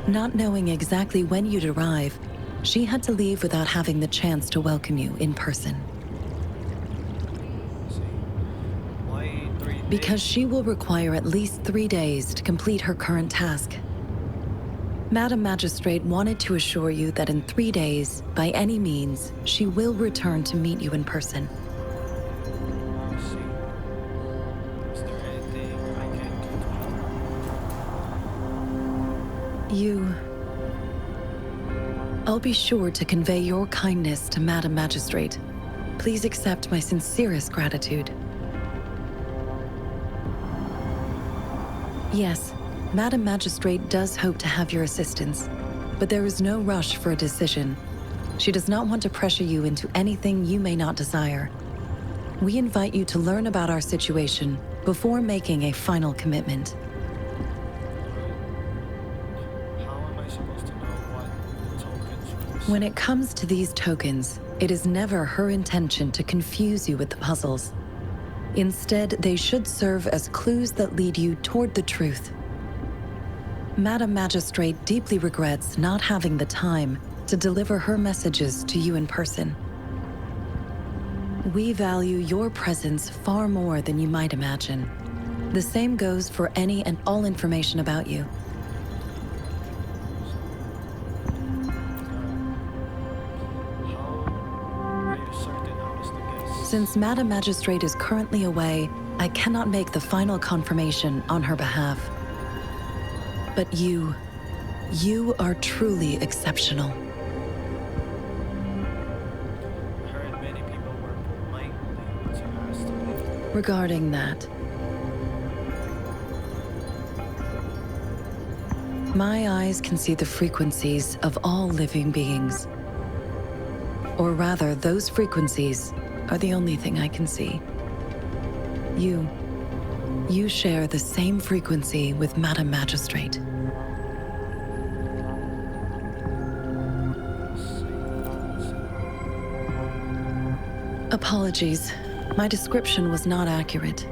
Not knowing exactly when you'd arrive, she had to leave without having the chance to welcome you in person. Why 3 days? Because she will require at least 3 days to complete her current task. Madam Magistrate wanted to assure you that in 3 days, by any means, she will return to meet you in person. I see. Is there anything I can do? I'll be sure to convey your kindness to Madam Magistrate. Please accept my sincerest gratitude. Yes, Madam Magistrate does hope to have your assistance, but there is no rush for a decision. She does not want to pressure you into anything you may not desire. We invite you to learn about our situation before making a final commitment. How am I supposed to know what tokens represent? When it comes to these tokens, it is never her intention to confuse you with the puzzles. Instead, they should serve as clues that lead you toward the truth. Madam Magistrate deeply regrets not having the time to deliver her messages to you in person. We value your presence far more than you might imagine. The same goes for any and all information about you. How are you certain I was the guest? Since Madam Magistrate is currently away, I cannot make the final confirmation on her behalf. But you are truly exceptional. I heard many people were politely to ask to leave. Regarding that, my eyes can see the frequencies of all living beings. Or rather, those frequencies are the only thing I can see. You share the same frequency with Madam Magistrate. Apologies, my description was not accurate.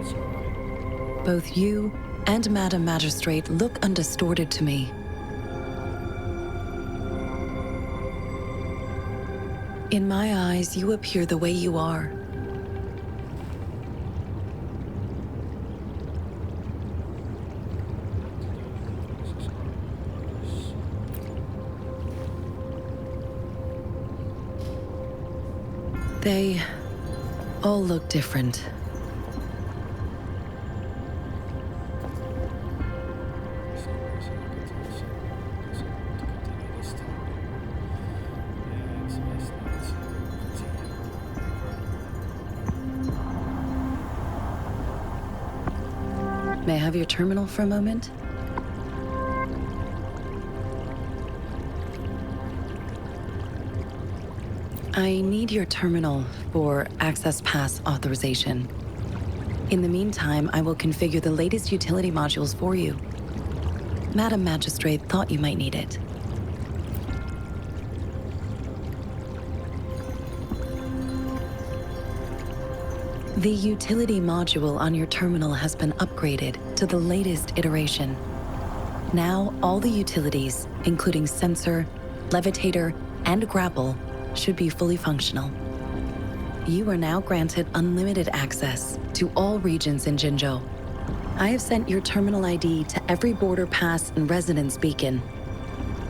It's alright. Both you and Madam Magistrate look undistorted to me. In my eyes, you appear the way you are. They all look different. May I have your terminal for a moment? I need your terminal for Access Pass authorization. In the meantime, I will configure the latest utility modules for you. Madam Magistrate thought you might need it. The utility module on your terminal has been upgraded to the latest iteration. Now, all the utilities, including sensor, levitator, and grapple, should be fully functional. You are now granted unlimited access to all regions in Jinzhou. I have sent your terminal ID to every border pass and residence beacon.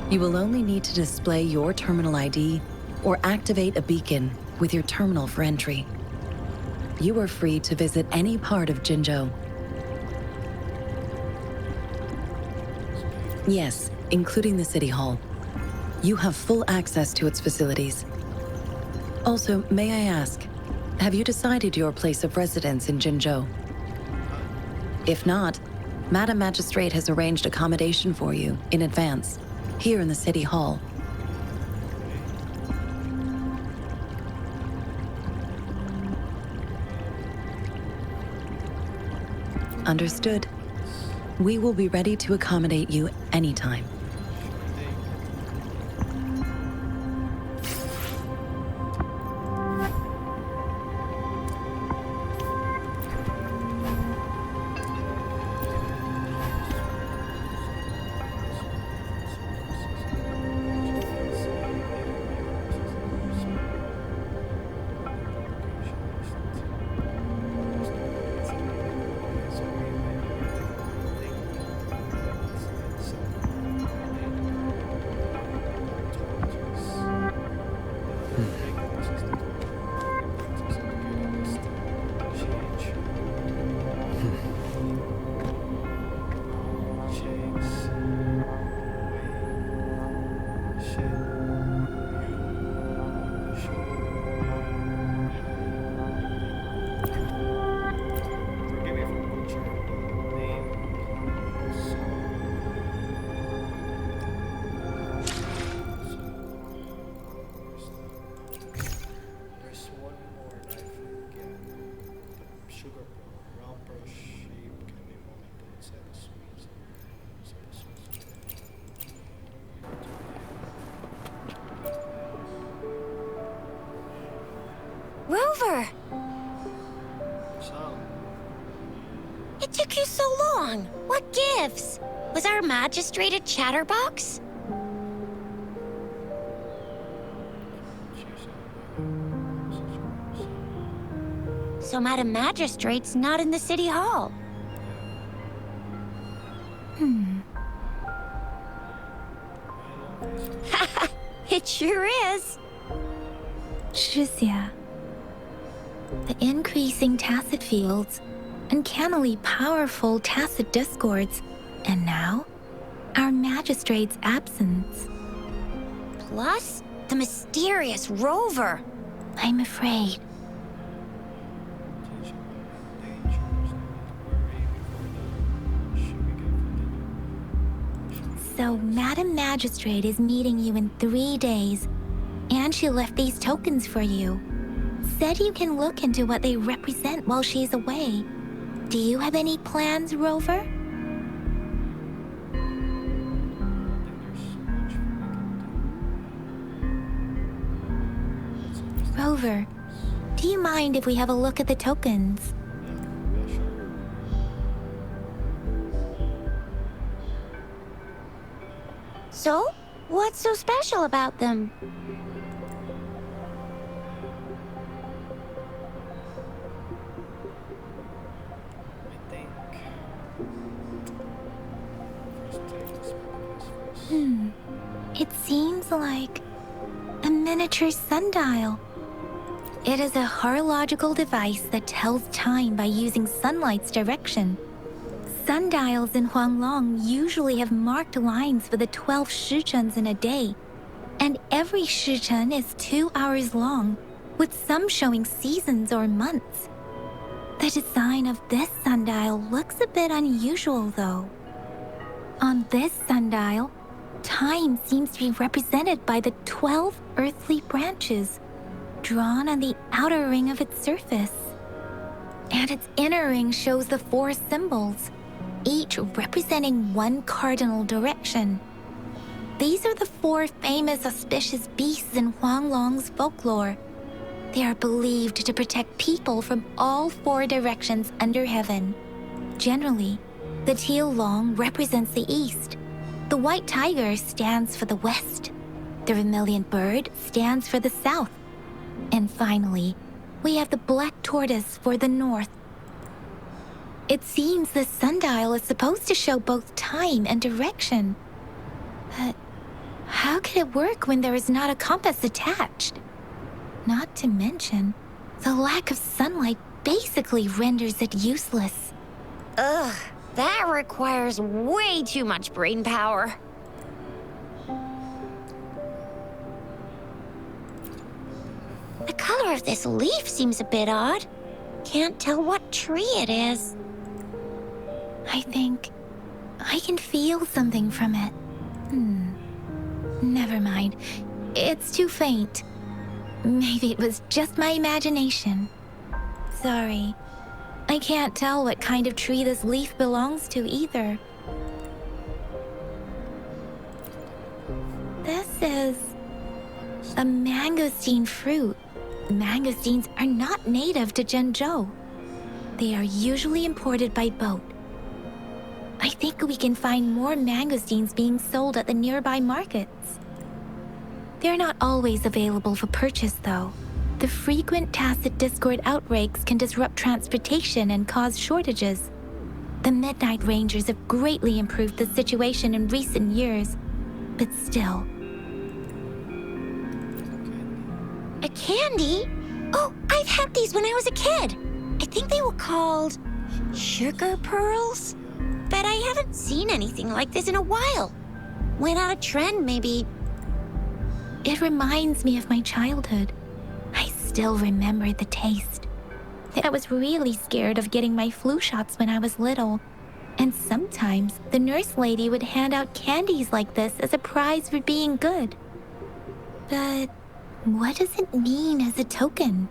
You will only need to display your terminal ID or activate a beacon with your terminal for entry. You are free to visit any part of Jinzhou. Yes, including the City Hall. You have full access to its facilities. Also, may I ask, have you decided your place of residence in Jinzhou? If not, Madam Magistrate has arranged accommodation for you in advance, here in the City Hall. Understood. We will be ready to accommodate you anytime. Rover! It took you so long. What gives? Was our magistrate a chatterbox? So Madam Magistrate's not in the City Hall. It sure is. Shizia. The increasing tacit fields, uncannily powerful tacit discords, and now, our magistrate's absence. Plus, the mysterious Rover. I'm afraid. So, Madam Magistrate is meeting you in 3 days, and she left these tokens for you. Said you can look into what they represent while she's away. Do you have any plans, Rover? Rover, do you mind if we have a look at the tokens? So, what's so special about them? It seems like a miniature sundial. It is a horological device that tells time by using sunlight's direction. Sundials in Huanglong usually have marked lines for the 12 shichens in a day, and every shichen is 2 hours long, with some showing seasons or months. The design of this sundial looks a bit unusual, though. On this sundial, time seems to be represented by the 12 earthly branches, drawn on the outer ring of its surface. And its inner ring shows the 4 symbols, each representing one cardinal direction. These are the 4 famous auspicious beasts in Huanglong's folklore. They are believed to protect people from all 4 directions under heaven. Generally, the teal long represents the east. The white tiger stands for the west. The vermilion bird stands for the south. And finally, we have the black tortoise for the north. It seems the sundial is supposed to show both time and direction. But how could it work when there is not a compass attached? Not to mention, the lack of sunlight basically renders it useless. Ugh, that requires way too much brain power. The color of this leaf seems a bit odd. Can't tell what tree it is. I think I can feel something from it. Never mind. It's too faint. Maybe it was just my imagination. Sorry. I can't tell what kind of tree this leaf belongs to either. This is a mangosteen fruit. Mangosteens are not native to Zhengzhou. They are usually imported by boat. I think we can find more mangosteens being sold at the nearby markets. They're not always available for purchase, though. The frequent tacit discord outbreaks can disrupt transportation and cause shortages. The Midnight Rangers have greatly improved the situation in recent years, but still. A candy? Oh, I've had these when I was a kid. I think they were called sugar pearls? But I haven't seen anything like this in a while. Went out of trend, maybe. It reminds me of my childhood. I still remember the taste. I was really scared of getting my flu shots when I was little. And sometimes the nurse lady would hand out candies like this as a prize for being good. But what does it mean as a token?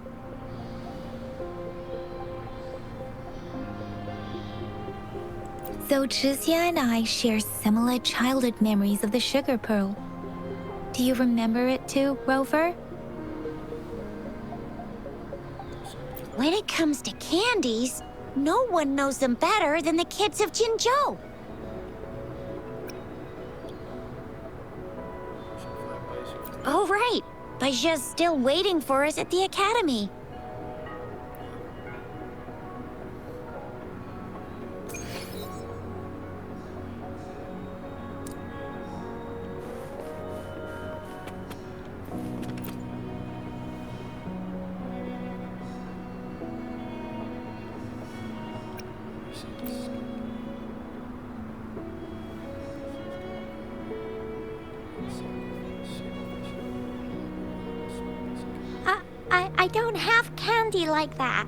So Zhixia and I share similar childhood memories of the sugar pearl. Do you remember it too, Rover? When it comes to candies, no one knows them better than the kids of Jinzhou. Oh, right. Baijia's still waiting for us at the academy. I don't have candy like that.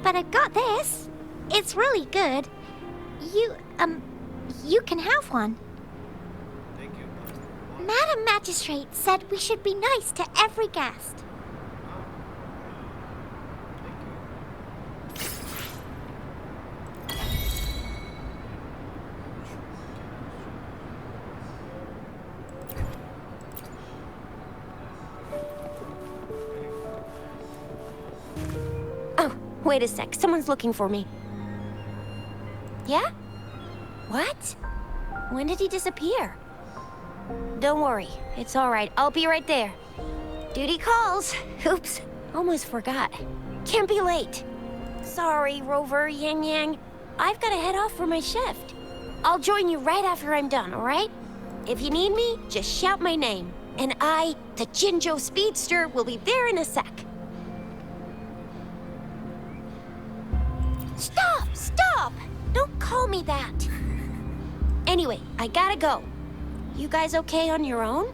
But I've got this. It's really good. You can have one. Thank you. Madam Magistrate said we should be nice to every guest. Oh, wait a sec. Someone's looking for me. Yeah? What? When did he disappear? Don't worry. It's all right. I'll be right there. Duty calls. Oops. Almost forgot. Can't be late. Sorry, Rover, Yang Yang. I've got to head off for my shift. I'll join you right after I'm done, all right? If you need me, just shout my name. And I, the Jinzhou Speedster, will be there in a sec. Stop! Stop! Don't call me that. Anyway, I gotta go. You guys okay on your own?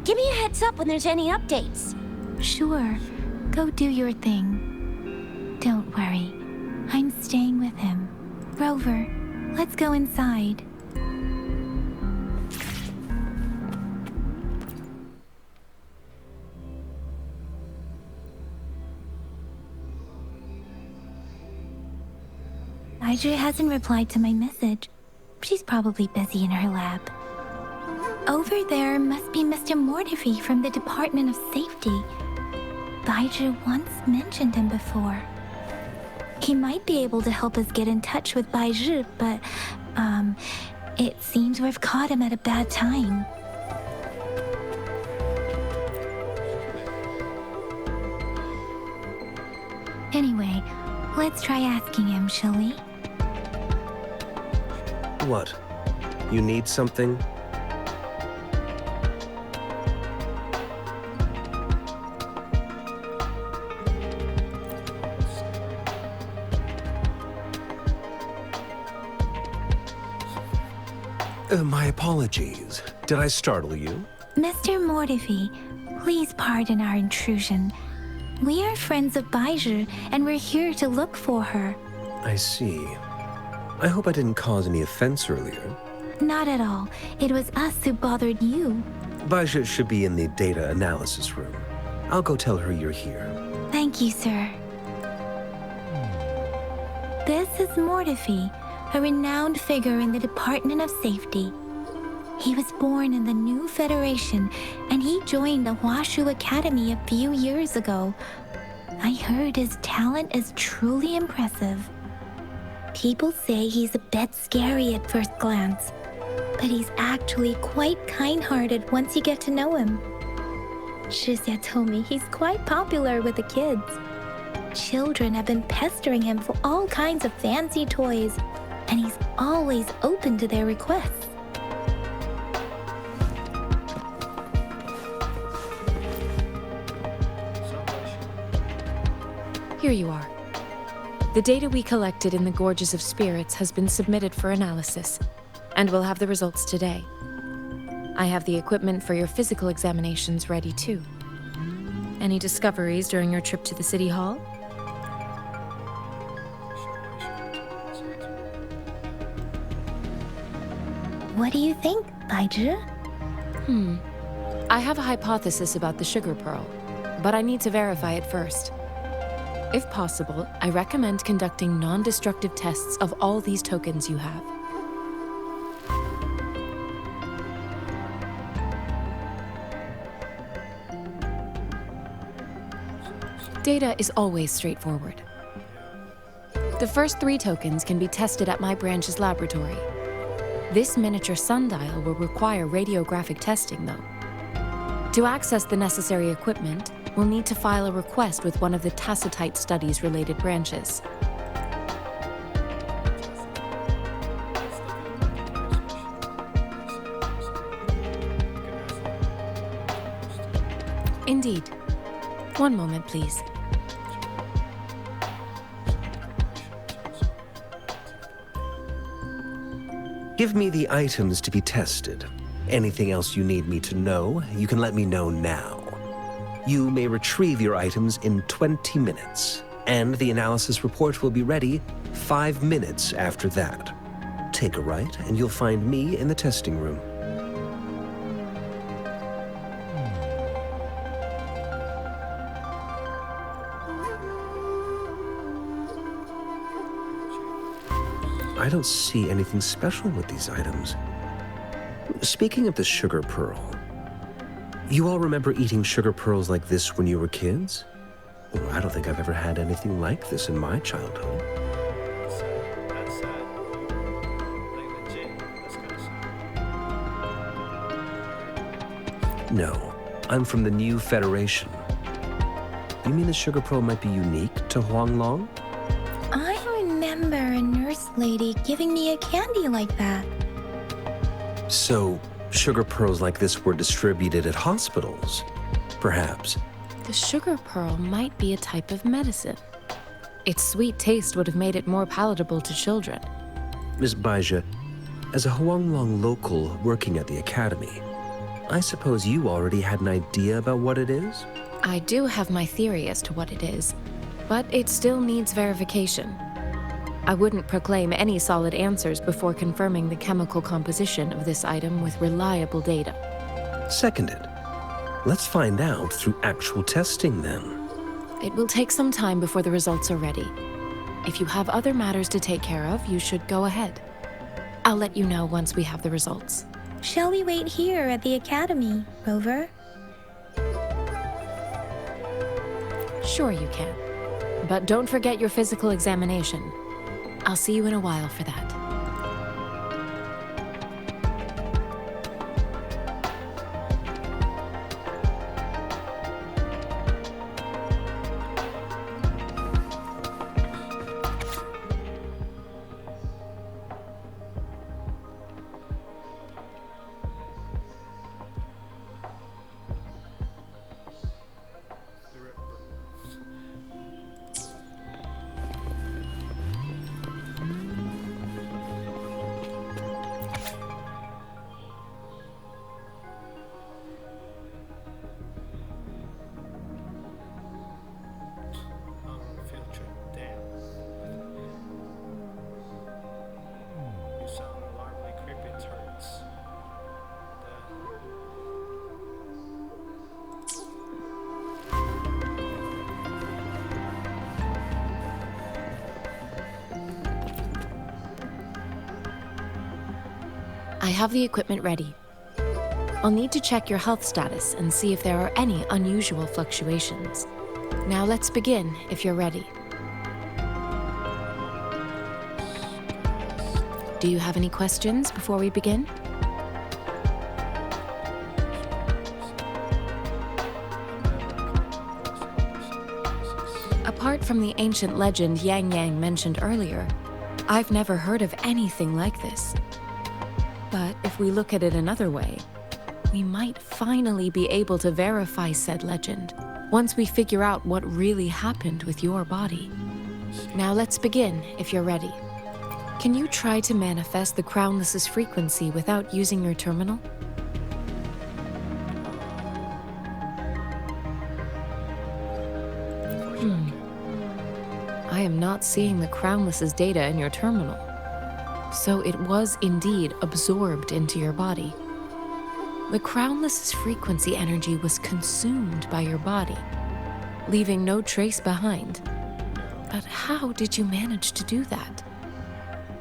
Give me a heads up when there's any updates. Sure. Go do your thing. Don't worry. I'm staying with him. Rover, let's go inside. Audrey hasn't replied to my message. She's probably busy in her lab. Over there must be Mr. Mortifi from the Department of Safety. Baizhi once mentioned him before. He might be able to help us get in touch with Baizhi, but, it seems we've caught him at a bad time. Anyway, let's try asking him, shall we? What? You need something? My apologies. Did I startle you? Mr. Mortifi, Please pardon our intrusion. We are friends of Baizhi, and we're here to look for her. I see. I hope I didn't cause any offense earlier. Not at all. It was us who bothered you. Baizhi should be in the data analysis room. I'll go tell her you're here. Thank you, sir. This is Mortefi, a renowned figure in the Department of Safety. He was born in the new Federation, and he joined the Huashu Academy a few years ago. I heard his talent is truly impressive. People say he's a bit scary at first glance, but he's actually quite kind-hearted once you get to know him. Shizia told me he's quite popular with the kids. Children have been pestering him for all kinds of fancy toys, and he's always open to their requests. Here you are. The data we collected in the Gorges of Spirits has been submitted for analysis, and we'll have the results today. I have the equipment for your physical examinations ready too. Any discoveries during your trip to the City Hall? What do you think, Baizhi? I have a hypothesis about the sugar pearl, but I need to verify it first. If possible, I recommend conducting non-destructive tests of all these tokens you have. Data is always straightforward. The first 3 tokens can be tested at my branch's laboratory. This miniature sundial will require radiographic testing, though. To access the necessary equipment, we'll need to file a request with one of the Tacitite Studies-related branches. Indeed. One moment, please. Give me the items to be tested. Anything else you need me to know, you can let me know now. You may retrieve your items in 20 minutes, and the analysis report will be ready 5 minutes after that. Take a right, and you'll find me in the testing room. I don't see anything special with these items. Speaking of the sugar pearl, you all remember eating sugar pearls like this when you were kids? Well, I don't think I've ever had anything like this in my childhood. That's sad. Playing the gin, that's kind of sad. No, I'm from the new Federation. You mean the sugar pearl might be unique to Huanglong? I remember a nurse lady giving me a candy like that. So, sugar pearls like this were distributed at hospitals, perhaps. The sugar pearl might be a type of medicine. Its sweet taste would have made it more palatable to children. Miss Baizhi, as a Huanglong local working at the academy, I suppose you already had an idea about what it is? I do have my theory as to what it is, but it still needs verification. I wouldn't proclaim any solid answers before confirming the chemical composition of this item with reliable data. Seconded. Let's find out through actual testing then. It will take some time before the results are ready. If you have other matters to take care of, you should go ahead. I'll let you know once we have the results. Shall we wait here at the academy, Rover? Sure you can. But don't forget your physical examination. I'll see you in a while for that. I have the equipment ready. I'll need to check your health status and see if there are any unusual fluctuations. Now let's begin, if you're ready. Do you have any questions before we begin? Apart from the ancient legend Yang Yang mentioned earlier, I've never heard of anything like this. But if we look at it another way, we might finally be able to verify said legend once we figure out what really happened with your body. Now let's begin, if you're ready. Can you try to manifest the Crownless's frequency without using your terminal? I am not seeing the Crownless's data in your terminal. So it was indeed absorbed into your body. The Crownless's frequency energy was consumed by your body, leaving no trace behind. But how did you manage to do that?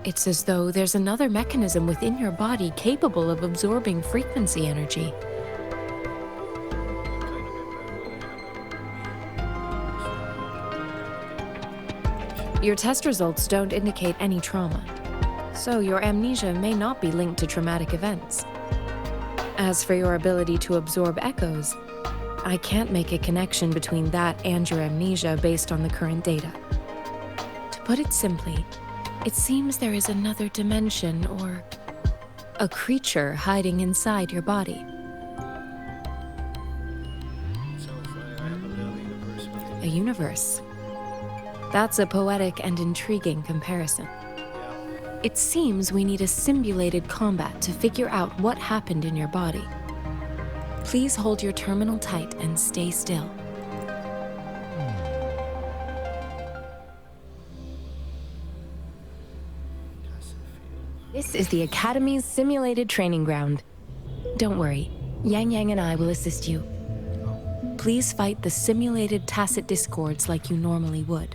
It's as though there's another mechanism within your body capable of absorbing frequency energy. Your test results don't indicate any trauma, so your amnesia may not be linked to traumatic events. As for your ability to absorb echoes, I can't make a connection between that and your amnesia based on the current data. To put it simply, it seems there is another dimension or a creature hiding inside your body. A universe. That's a poetic and intriguing comparison. It seems we need a simulated combat to figure out what happened in your body. Please hold your terminal tight and stay still. This is the Academy's simulated training ground. Don't worry, Yang Yang and I will assist you. Please fight the simulated tacit discords like you normally would.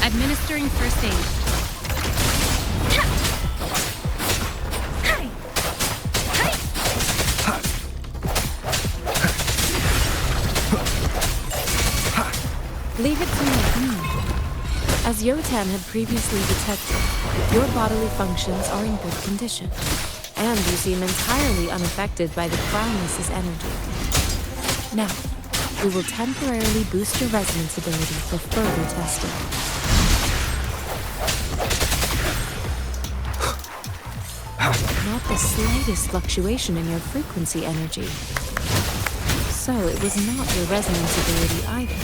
Administering first aid. Leave it to me. As Yotan had previously detected, your bodily functions are in good condition, and you seem entirely unaffected by the Crownless's energy. Now, we will temporarily boost your resonance ability for further testing. Not the slightest fluctuation in your frequency energy. So it was not your resonance ability either.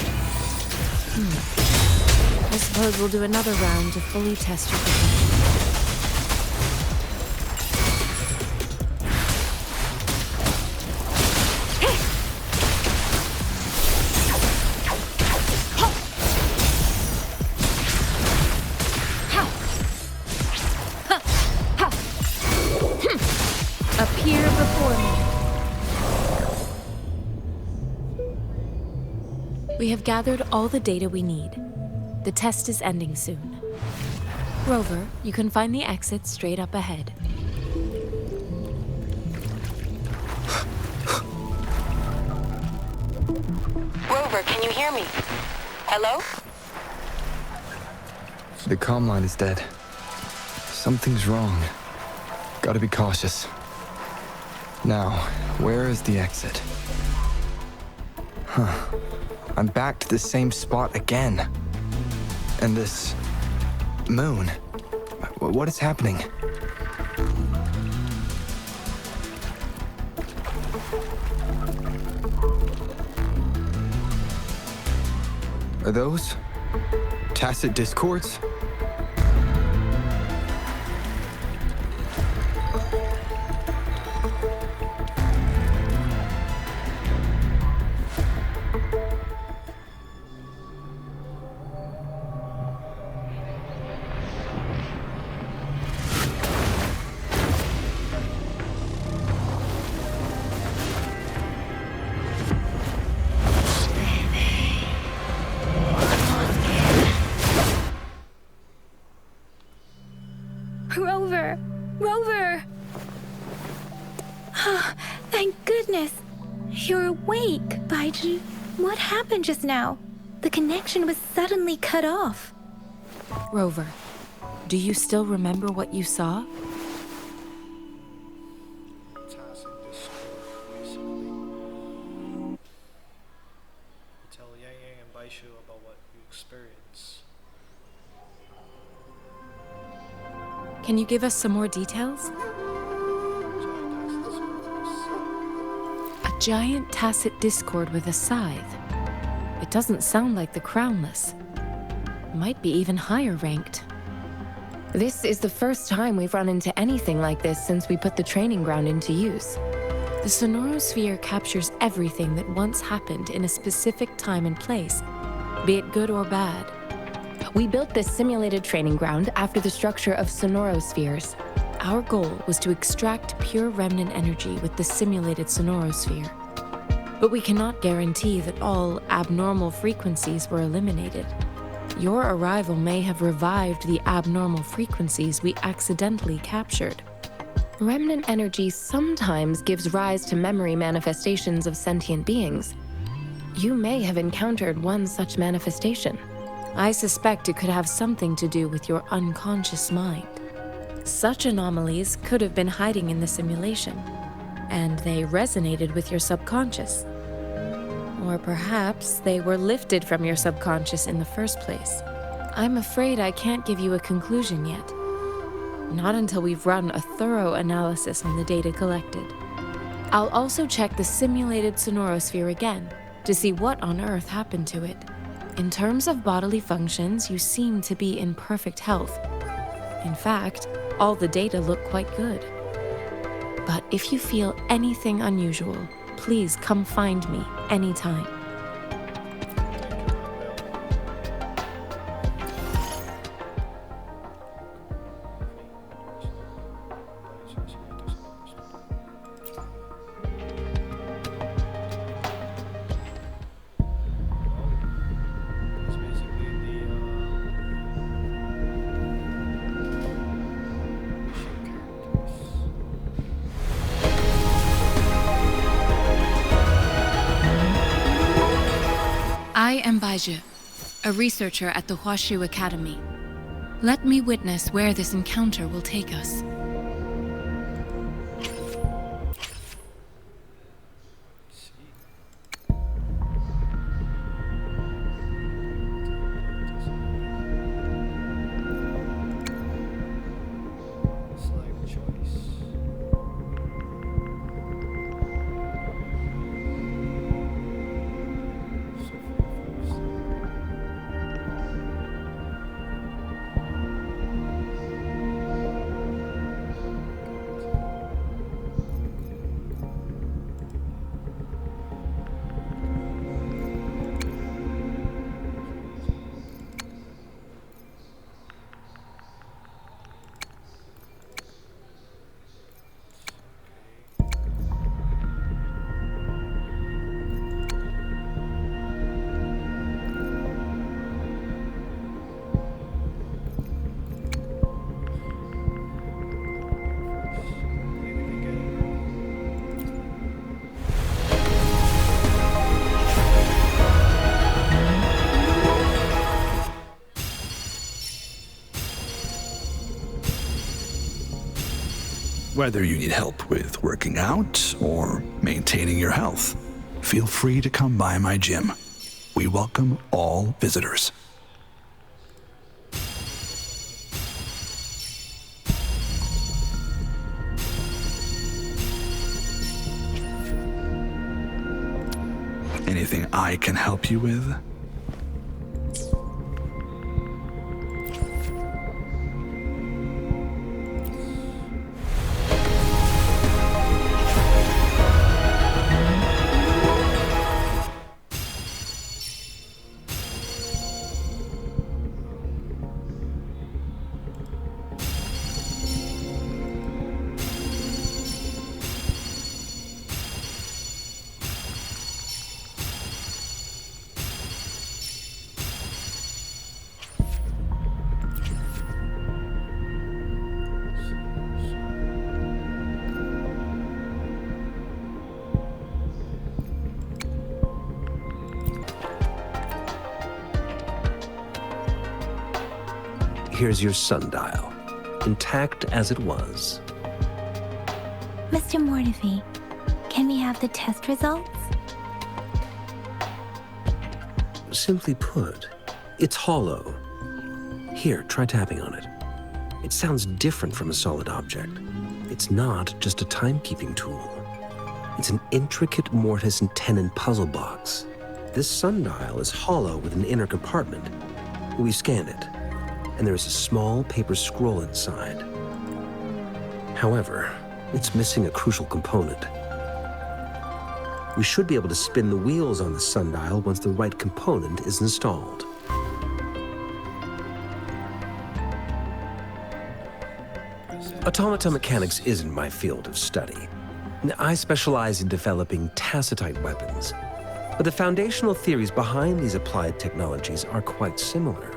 I suppose we'll do another round to fully test your potential. Appear before me. We have gathered all the data we need. The test is ending soon. Rover, you can find the exit straight up ahead. Rover, can you hear me? Hello? The comm line is dead. Something's wrong. Gotta be cautious. Now, where is the exit? I'm back to the same spot again. And this moon. What is happening? Are those tacit discords? Rover! Rover! Oh, thank goodness. You're awake, Baiju. What happened just now? The connection was suddenly cut off. Rover, do you still remember what you saw? Tacit discord, basically. Tell Yang Yang and Baishu about what you experience. Can you give us some more details? A giant tacit discord with a scythe. It doesn't sound like the Crownless. Might be even higher ranked. This is the first time we've run into anything like this since we put the training ground into use. The sonorosphere captures everything that once happened in a specific time and place, be it good or bad. We built this simulated training ground after the structure of sonorospheres. Our goal was to extract pure remnant energy with the simulated sonorosphere. But we cannot guarantee that all abnormal frequencies were eliminated. Your arrival may have revived the abnormal frequencies we accidentally captured. Remnant energy sometimes gives rise to memory manifestations of sentient beings. You may have encountered one such manifestation. I suspect it could have something to do with your unconscious mind. Such anomalies could have been hiding in the simulation, and they resonated with your subconscious. Or perhaps they were lifted from your subconscious in the first place. I'm afraid I can't give you a conclusion yet. Not until we've run a thorough analysis on the data collected. I'll also check the simulated sonorosphere again to see what on earth happened to it. In terms of bodily functions, you seem to be in perfect health. In fact, all the data look quite good. But if you feel anything unusual, please come find me anytime. It's basically the mission characters. I am Baiju, a researcher at the Huashu Academy. Let me witness where this encounter will take us. Life choice. Whether you need help with working out or maintaining your health, feel free to come by my gym. We welcome all visitors. Anything I can help you with? here's your sundial, intact as it was. Mr. Mortefi, can we have the test results? Simply put, it's hollow. Here, try tapping on it. It sounds different from a solid object. It's not just a timekeeping tool. It's an intricate mortise and tenon puzzle box. This sundial is hollow with an inner compartment. We scanned it, and there is a small paper scroll inside. However, it's missing a crucial component. We should be able to spin the wheels on the sundial once the right component is installed. Automata mechanics isn't my field of study. I specialize in developing tacitite weapons, but the foundational theories behind these applied technologies are quite similar.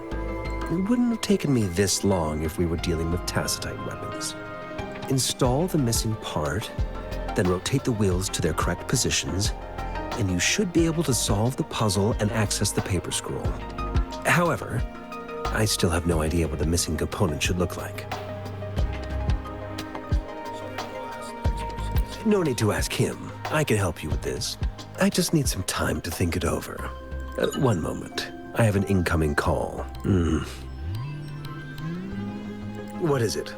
It wouldn't have taken me this long if we were dealing with tacitite weapons. Install the missing part, then rotate the wheels to their correct positions, and you should be able to solve the puzzle and access the paper scroll. However, I still have no idea what the missing component should look like. No need to ask him. I can help you with this. I just need some time to think it over. One moment. I have an incoming call. What is it?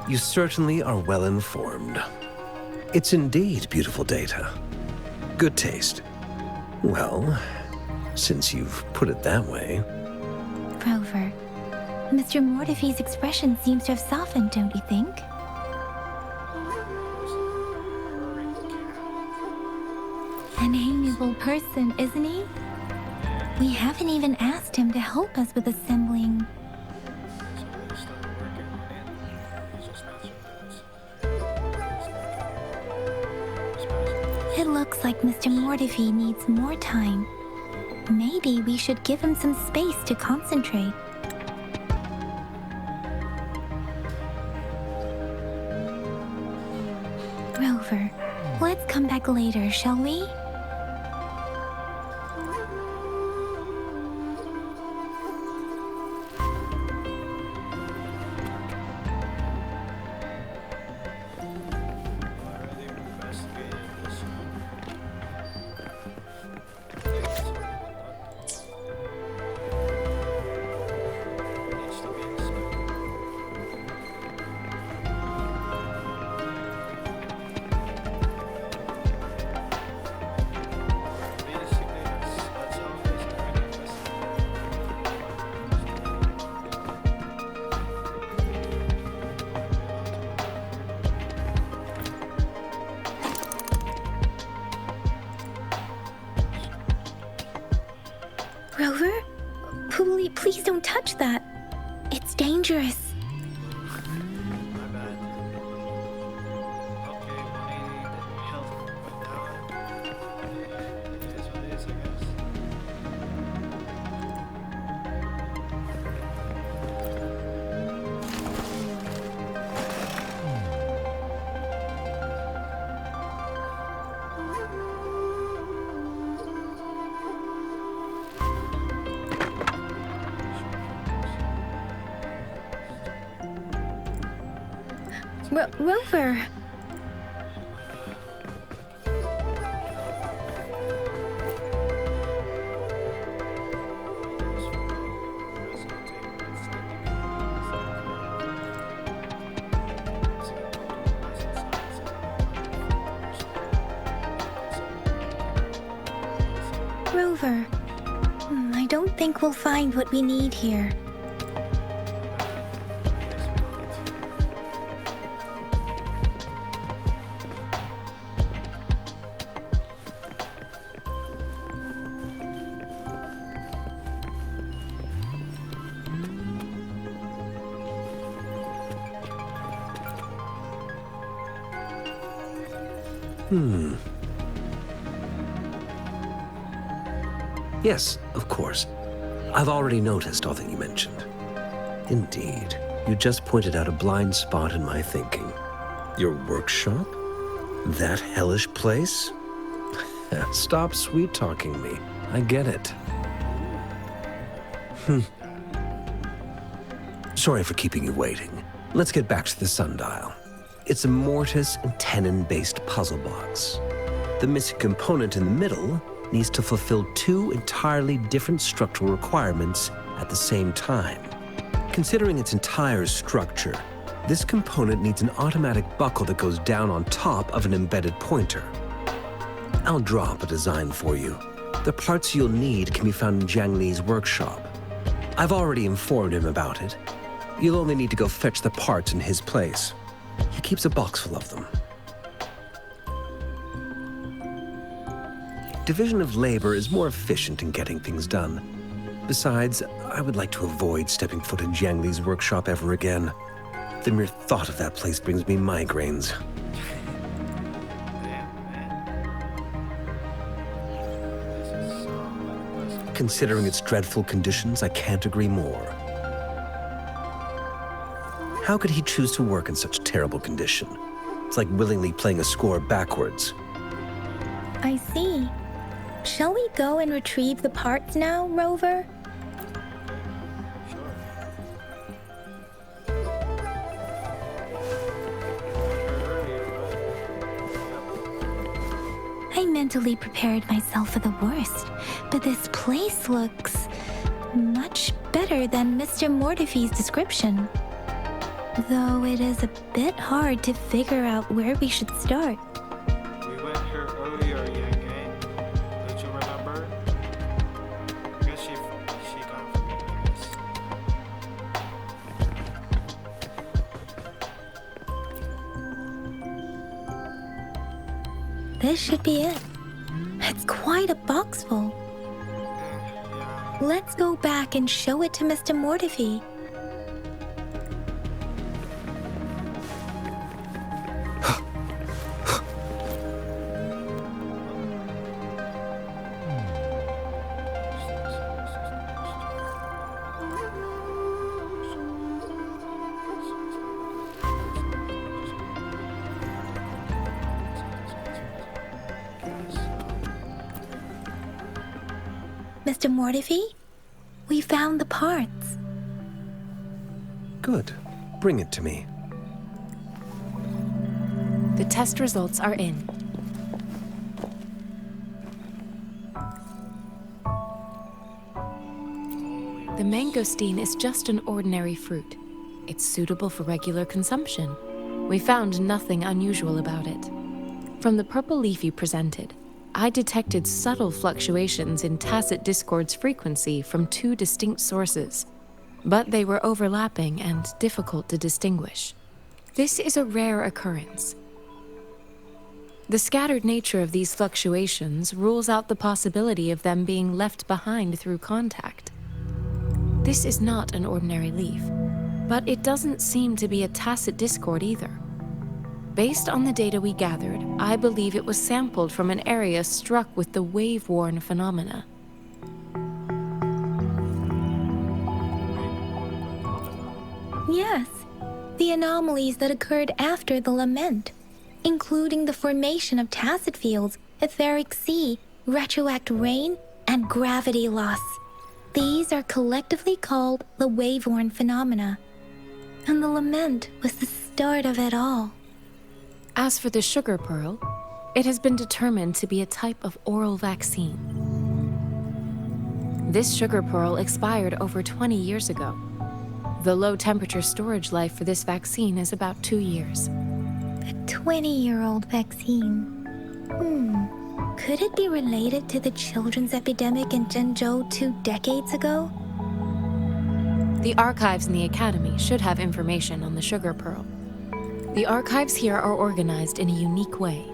You certainly are well informed. It's indeed beautiful data. Good taste. Well, since you've put it that way. Rover, Mr. Mortefi's expression seems to have softened, don't you think? An amiable person, isn't he? We haven't even asked him to help us with assembling. It looks like Mr. Mortefi needs more time. Maybe we should give him some space to concentrate. Rover, let's come back later, shall we? Rover? Please don't touch that. It's dangerous. My bad. Okay, 180, the health went down. It is what it is, I guess. Rover! Rover, I don't think we'll find what we need here. Yes, of course. I've already noticed all that you mentioned. Indeed, you just pointed out a blind spot in my thinking. Your workshop? That hellish place? Stop sweet-talking me. I get it. Sorry for keeping you waiting. Let's get back to the sundial. It's a mortise and tenon-based puzzle box. The missing component in the middle needs to fulfill two entirely different structural requirements at the same time. Considering its entire structure, this component needs an automatic buckle that goes down on top of an embedded pointer. I'll draw up a design for you. The parts you'll need can be found in Jiang Li's workshop. I've already informed him about it. You'll only need to go fetch the parts in his place. He keeps a box full of them. Division of labor is more efficient in getting things done. Besides, I would like to avoid stepping foot in Jiang Li's workshop ever again. The mere thought of that place brings me migraines. Considering its dreadful conditions, I can't agree more. How could he choose to work in such terrible condition? It's like willingly playing a score backwards. I see. Shall we go and retrieve the parts now, Rover? I mentally prepared myself for the worst, but this place looks much better than Mr. Mortifee's description. Though it is a bit hard to figure out where we should start. We went here earlier, Yang Yang. Don't you remember? I guess she got forgetting this. This should be it. It's quite a box full. Let's go back and show it to Mr. Mortifee. Mr. Mortifee, we found the parts. Good. Bring it to me. The test results are in. The mangosteen is just an ordinary fruit. It's suitable for regular consumption. We found nothing unusual about it. From the purple leaf you presented, I detected subtle fluctuations in tacit discord's frequency from two distinct sources, but they were overlapping and difficult to distinguish. This is a rare occurrence. The scattered nature of these fluctuations rules out the possibility of them being left behind through contact. This is not an ordinary leaf, but it doesn't seem to be a tacit discord either. Based on the data we gathered, I believe it was sampled from an area struck with the wave-worn phenomena. Yes, the anomalies that occurred after the lament, including the formation of tacit fields, etheric sea, retroact rain, and gravity loss. These are collectively called the wave-worn phenomena. And the lament was the start of it all. As for the sugar pearl, it has been determined to be a type of oral vaccine. This sugar pearl expired over 20 years ago. The low-temperature storage life for this vaccine is about 2 years. A 20-year-old vaccine. Could it be related to the children's epidemic in Zhengzhou 2 decades ago? The archives in the Academy should have information on the sugar pearl. The archives here are organized in a unique way.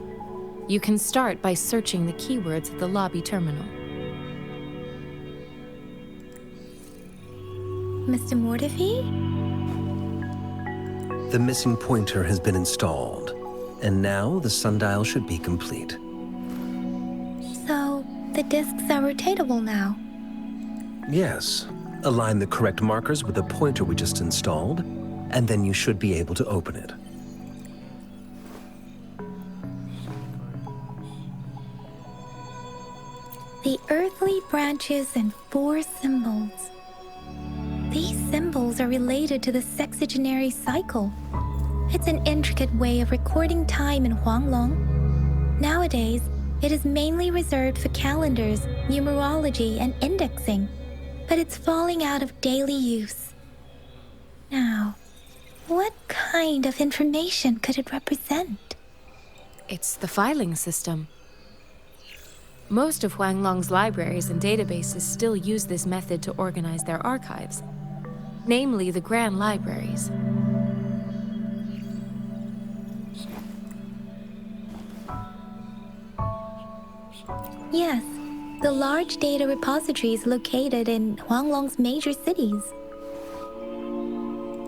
You can start by searching the keywords at the lobby terminal. Mr. Mortifee? The missing pointer has been installed, and now the sundial should be complete. So, the discs are rotatable now? Yes. Align the correct markers with the pointer we just installed, and then you should be able to open it. The earthly branches and 4 symbols. These symbols signals are related to the sexagenary cycle. It's an intricate way of recording time in Huanglong. Nowadays, it is mainly reserved for calendars, numerology, and indexing, but it's falling out of daily use. Now, what kind of information could it represent? It's the filing system. Most of Huanglong's libraries and databases still use this method to organize their archives, namely the Grand Libraries. Yes, the large data repositories located in Huanglong's major cities.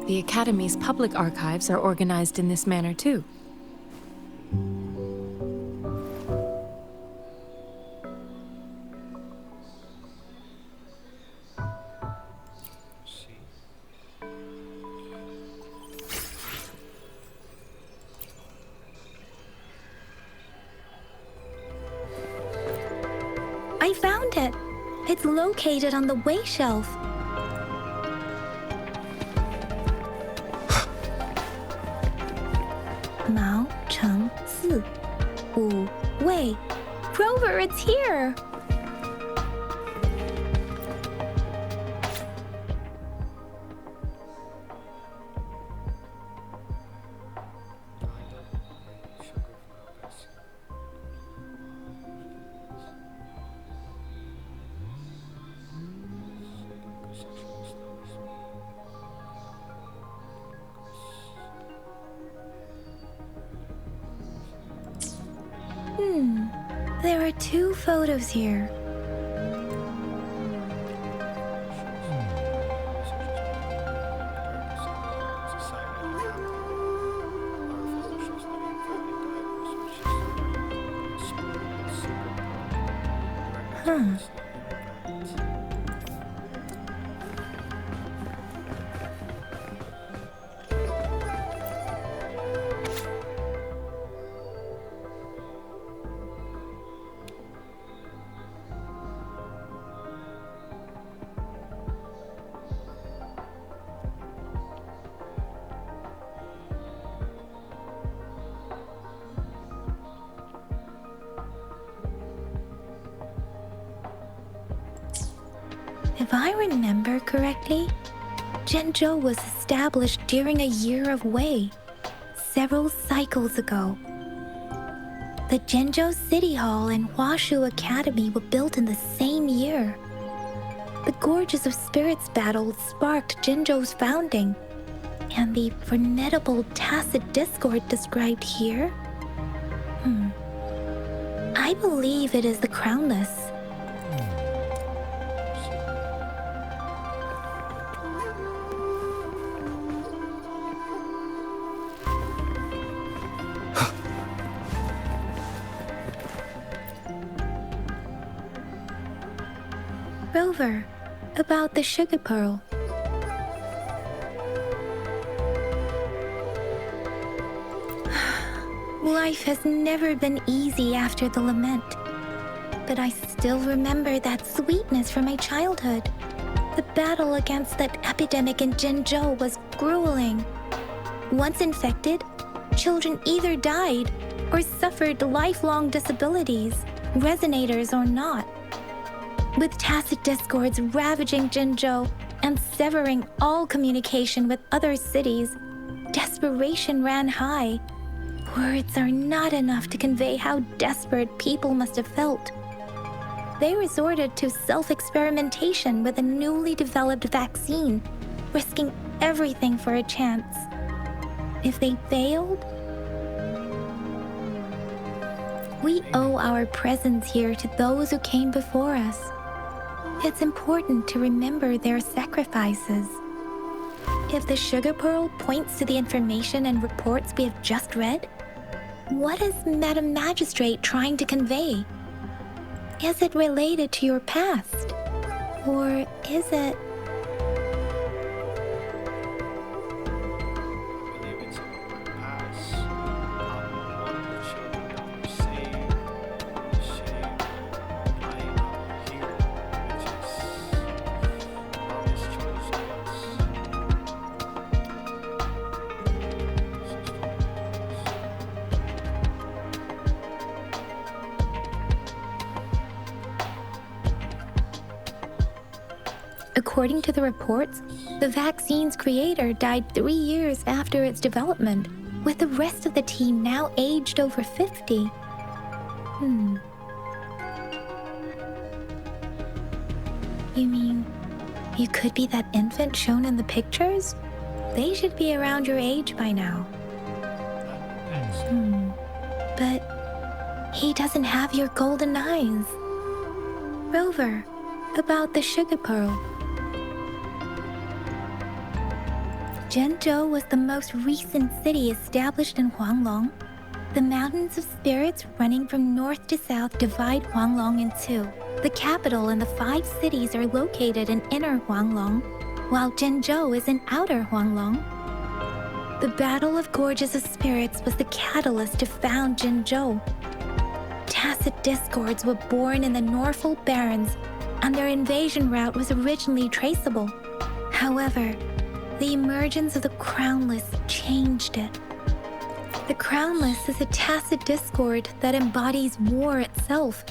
The Academy's public archives are organized in this manner too. I found it. It's located on the way shelf. Mao Cheng Si Wu Wei. Rover, it's here. There are 2 photos here. Huh. If I remember correctly, Zhenzhou was established during a year of Wei, several cycles ago. The Zhenzhou City Hall and Huashu Academy were built in the same year. The Gorges of Spirits battle sparked Zhenzhou's founding, and the formidable tacit discord described here? I believe it is the Crownless. Rover, about the sugar pearl. Life has never been easy after the lament, but I still remember that sweetness from my childhood. The battle against that epidemic in Zhenzhou was grueling. Once infected, children either died or suffered lifelong disabilities, resonators or not. With tacit discords ravaging Zhenzhou and severing all communication with other cities, desperation ran high. Words are not enough to convey how desperate people must have felt. They resorted to self-experimentation with a newly developed vaccine, risking everything for a chance. If they failed, we owe our presence here to those who came before us. It's important to remember their sacrifices. If the sugar pearl points to the information and reports we have just read, what is Madam Magistrate trying to convey? Is it related to your past? Or is it... According to the reports, the vaccine's creator died 3 years after its development, with the rest of the team now aged over 50. You mean, you could be that infant shown in the pictures? They should be around your age by now. But he doesn't have your golden eyes. Rover, about the sugar pearl. Zhenzhou was the most recent city established in Huanglong. The mountains of spirits running from north to south divide Huanglong in two. The capital and the 5 cities are located in inner Huanglong, while Zhenzhou is in outer Huanglong. The Battle of Gorges of Spirits was the catalyst to found Zhenzhou. Tacit discords were born in the Norfolk Barrens, and their invasion route was originally traceable. However, the emergence of the Crownless changed it. The Crownless is a tacit discord that embodies war itself.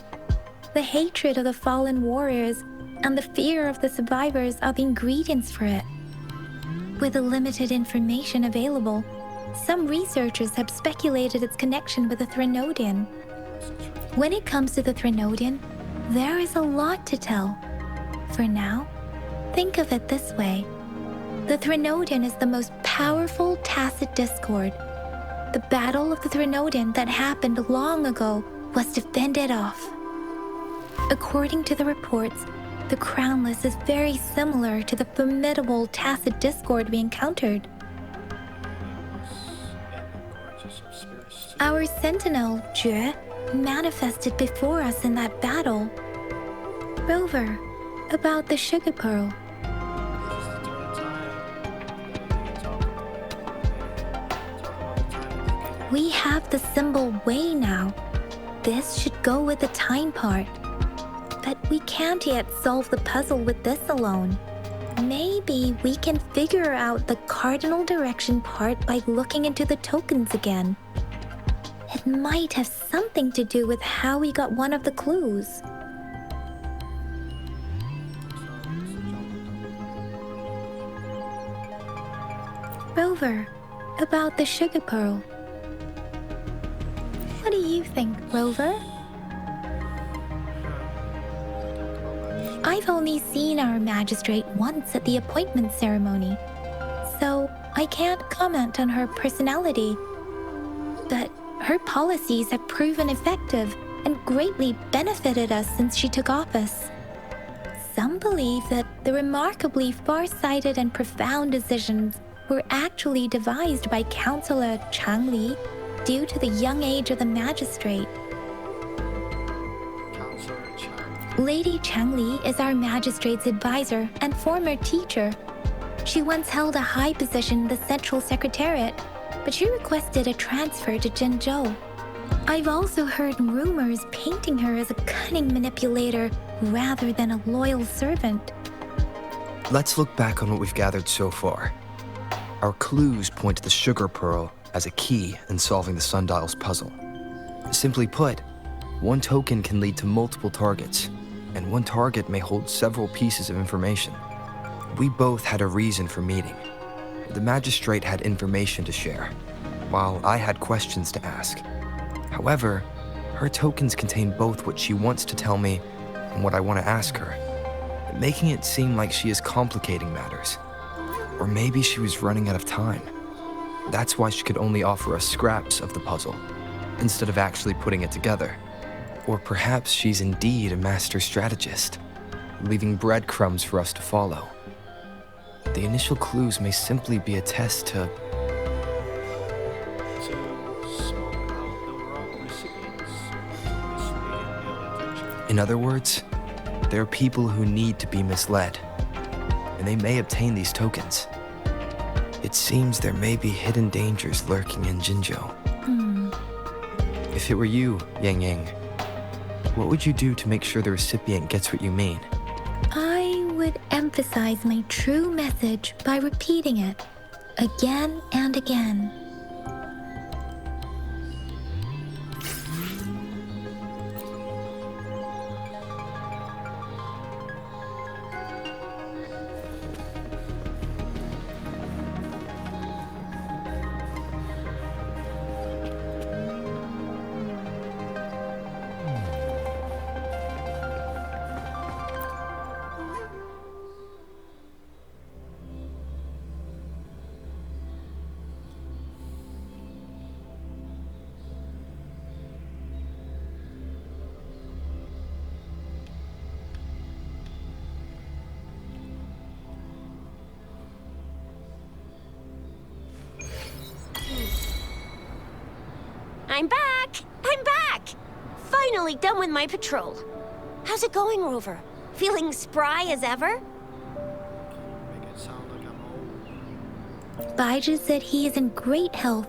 The hatred of the fallen warriors and the fear of the survivors are the ingredients for it. With the limited information available, some researchers have speculated its connection with the Threnodian. When it comes to the Threnodian, there is a lot to tell. For now, think of it this way. The Threnodian is the most powerful tacit discord. The Battle of the Threnodian that happened long ago was to fend it off. According to the reports, the Crownless is very similar to the formidable tacit discord we encountered. Our sentinel, Jue, manifested before us in that battle. Rover, about the sugar pearl. We have the symbol way now. This should go with the time part. But we can't yet solve the puzzle with this alone. Maybe we can figure out the cardinal direction part by looking into the tokens again. It might have something to do with how we got one of the clues. Rover, about the sugar pearl. What do you think, Rover? I've only seen our magistrate once at the appointment ceremony, so I can't comment on her personality. But her policies have proven effective and greatly benefited us since she took office. Some believe that the remarkably far-sighted and profound decisions were actually devised by Councillor Chang Li due to the young age of the magistrate. Lady Chang Li is our magistrate's advisor and former teacher. She once held a high position in the Central Secretariat, but she requested a transfer to Zhenzhou. I've also heard rumors painting her as a cunning manipulator rather than a loyal servant. Let's look back on what we've gathered so far. Our clues point to the sugar pearl as a key in solving the sundial's puzzle. Simply put, one token can lead to multiple targets, and one target may hold several pieces of information. We both had a reason for meeting. The magistrate had information to share, while I had questions to ask. However, her tokens contain both what she wants to tell me and what I want to ask her, making it seem like she is complicating matters. Or maybe she was running out of time. That's why she could only offer us scraps of the puzzle, instead of actually putting it together. Or perhaps she's indeed a master strategist, leaving breadcrumbs for us to follow. The initial clues may simply be a test to... In other words, there are people who need to be misled, and they may obtain these tokens. It seems there may be hidden dangers lurking in Jinzhou. If it were you, Yang Yang, what would you do to make sure the recipient gets what you mean? I would emphasize my true message by repeating it again and again. I'm back! I'm back! Finally done with my patrol. How's it going, Rover? Feeling spry as ever? Make it sound like I'm old. Baiju said he is in great health.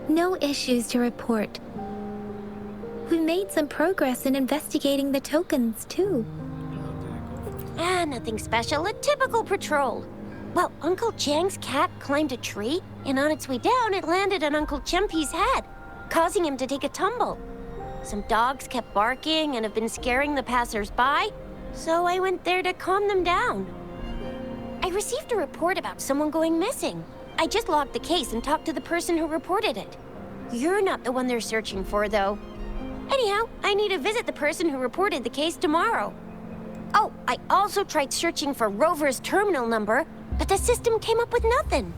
No issues to report. We made some progress in investigating the tokens, too. Nothing special. A typical patrol. Well, Uncle Chang's cat climbed a tree, and on its way down, it landed on Uncle Chempi's head, causing him to take a tumble. Some dogs kept barking and have been scaring the passers-by, so I went there to calm them down. I received a report about someone going missing. I just logged the case and talked to the person who reported it. You're not the one they're searching for, though. Anyhow, I need to visit the person who reported the case tomorrow. Oh, I also tried searching for Rover's terminal number, but the system came up with nothing.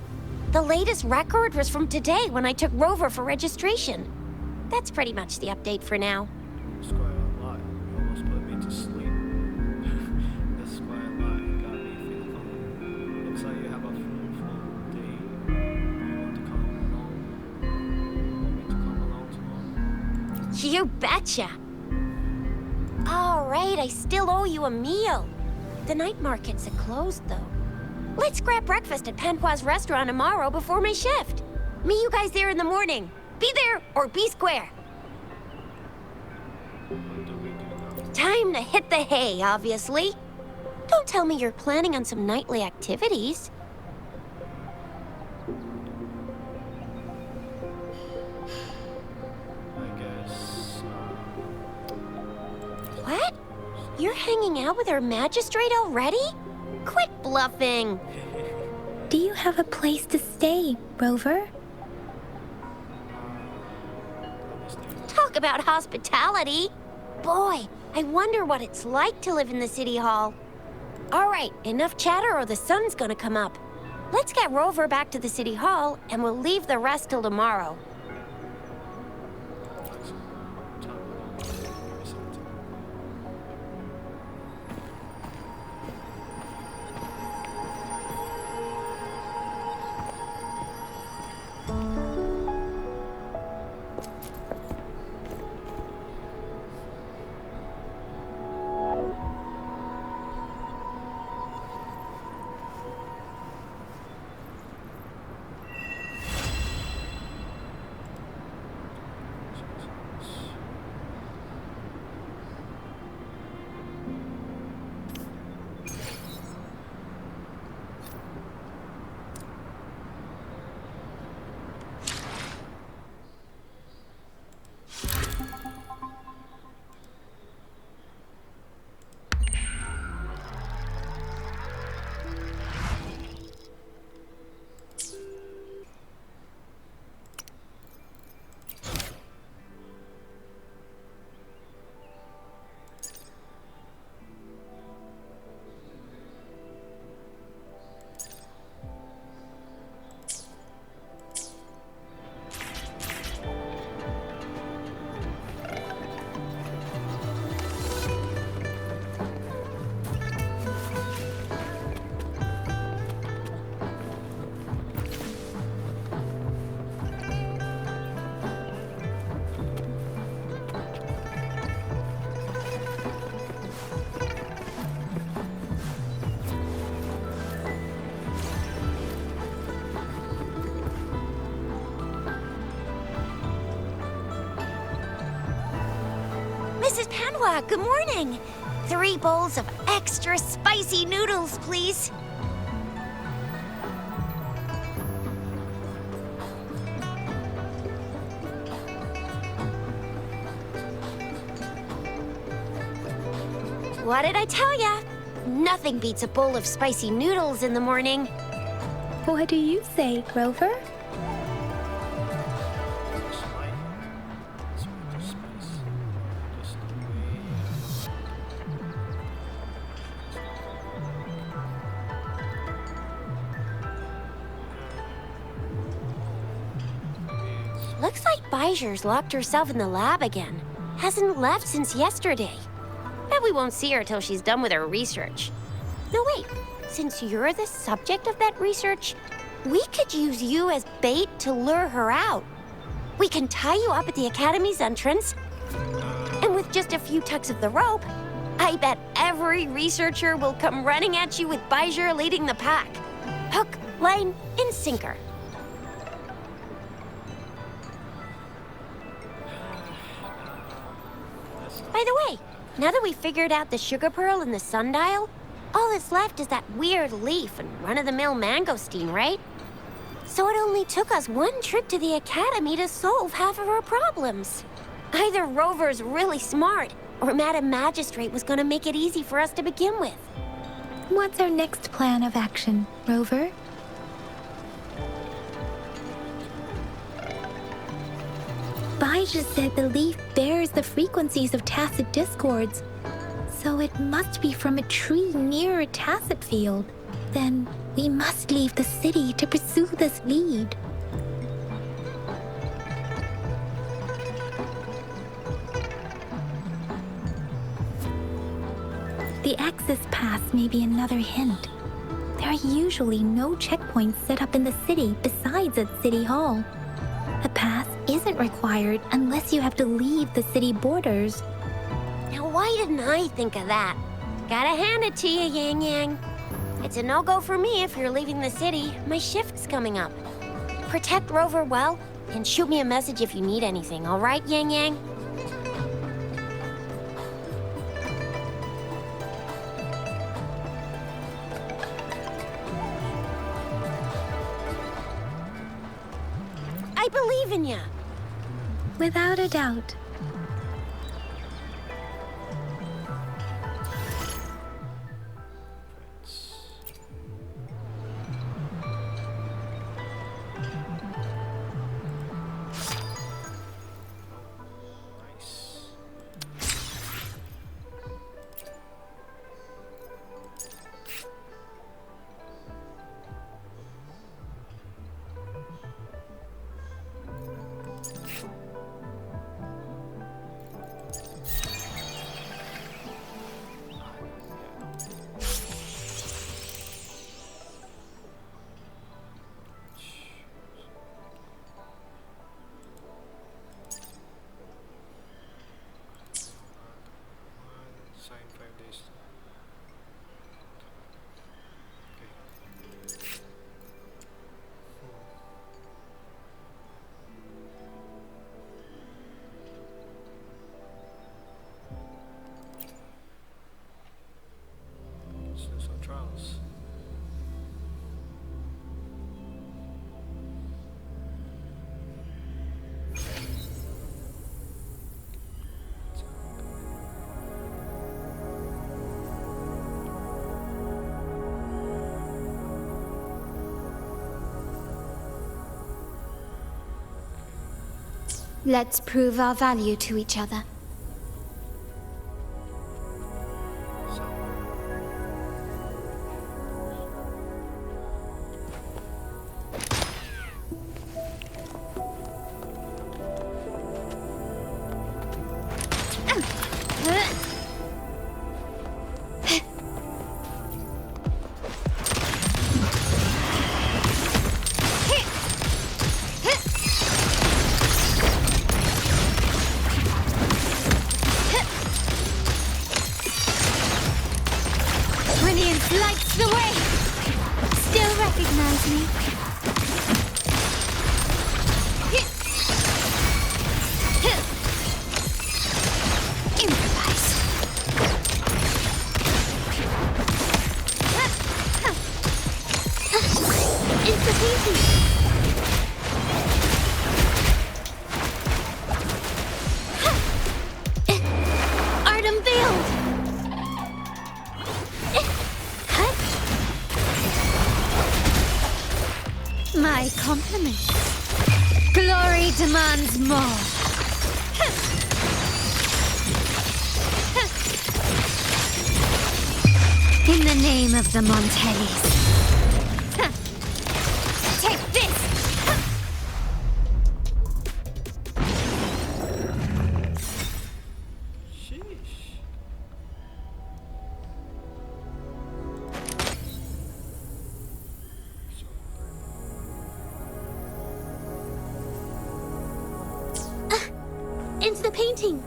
The latest record was from today when I took Rover for registration. That's pretty much the update for now. That's quite a lot. You almost put me to sleep. That's quite a lot. You got me feeling looks like you have a full day. You want to come along? Want me to come along tomorrow? You betcha. All right, I still owe you a meal. The night markets are closed, though. Let's grab breakfast at Panhua's restaurant tomorrow before my shift. Meet you guys there in the morning. Be there or be square. Time to hit the hay, obviously. Don't tell me you're planning on some nightly activities. I guess. What? You're hanging out with our magistrate already? Quit bluffing. Do you have a place to stay, Rover? Talk about hospitality. Boy, I wonder what it's like to live in the city hall. All right, enough chatter or the sun's gonna come up. Let's get Rover back to the city hall and we'll leave the rest till tomorrow. Mrs. Panhua, good morning. 3 bowls of extra spicy noodles, please. What did I tell ya? Nothing beats a bowl of spicy noodles in the morning. What do you say, Rover? Looks like Baiju's locked herself in the lab again. Hasn't left since yesterday. Bet we won't see her till she's done with her research. No, wait. Since you're the subject of that research, we could use you as bait to lure her out. We can tie you up at the Academy's entrance, and with just a few tugs of the rope, I bet every researcher will come running at you with Bijur leading the pack. Hook, line, and sinker. By the way, now that we figured out the sugar pearl and the sundial, all that's left is that weird leaf and run-of-the-mill mangosteen, right? So it only took us one trip to the Academy to solve half of our problems. Either Rover's really smart, or Madam Magistrate was gonna make it easy for us to begin with. What's our next plan of action, Rover? Bijah said the leaf bears the frequencies of tacet discords, so it must be from a tree near a tacet field. Then we must leave the city to pursue this lead. The access pass may be another hint. There are usually no checkpoints set up in the city besides at City Hall. A pass isn't required unless you have to leave the city borders. Now why didn't I think of that? Gotta hand it to you, Yang Yang. It's a no-go for me if you're leaving the city. My shift's coming up. Protect Rover well, and shoot me a message if you need anything, all right, Yang Yang? I believe in you. Without a doubt. Let's prove our value to each other. Lights the way! Still recognize me? Improvise. It's a easy. Art unveiled! My compliments. Glory demands more. In the name of the Montellis. Take this! into the painting.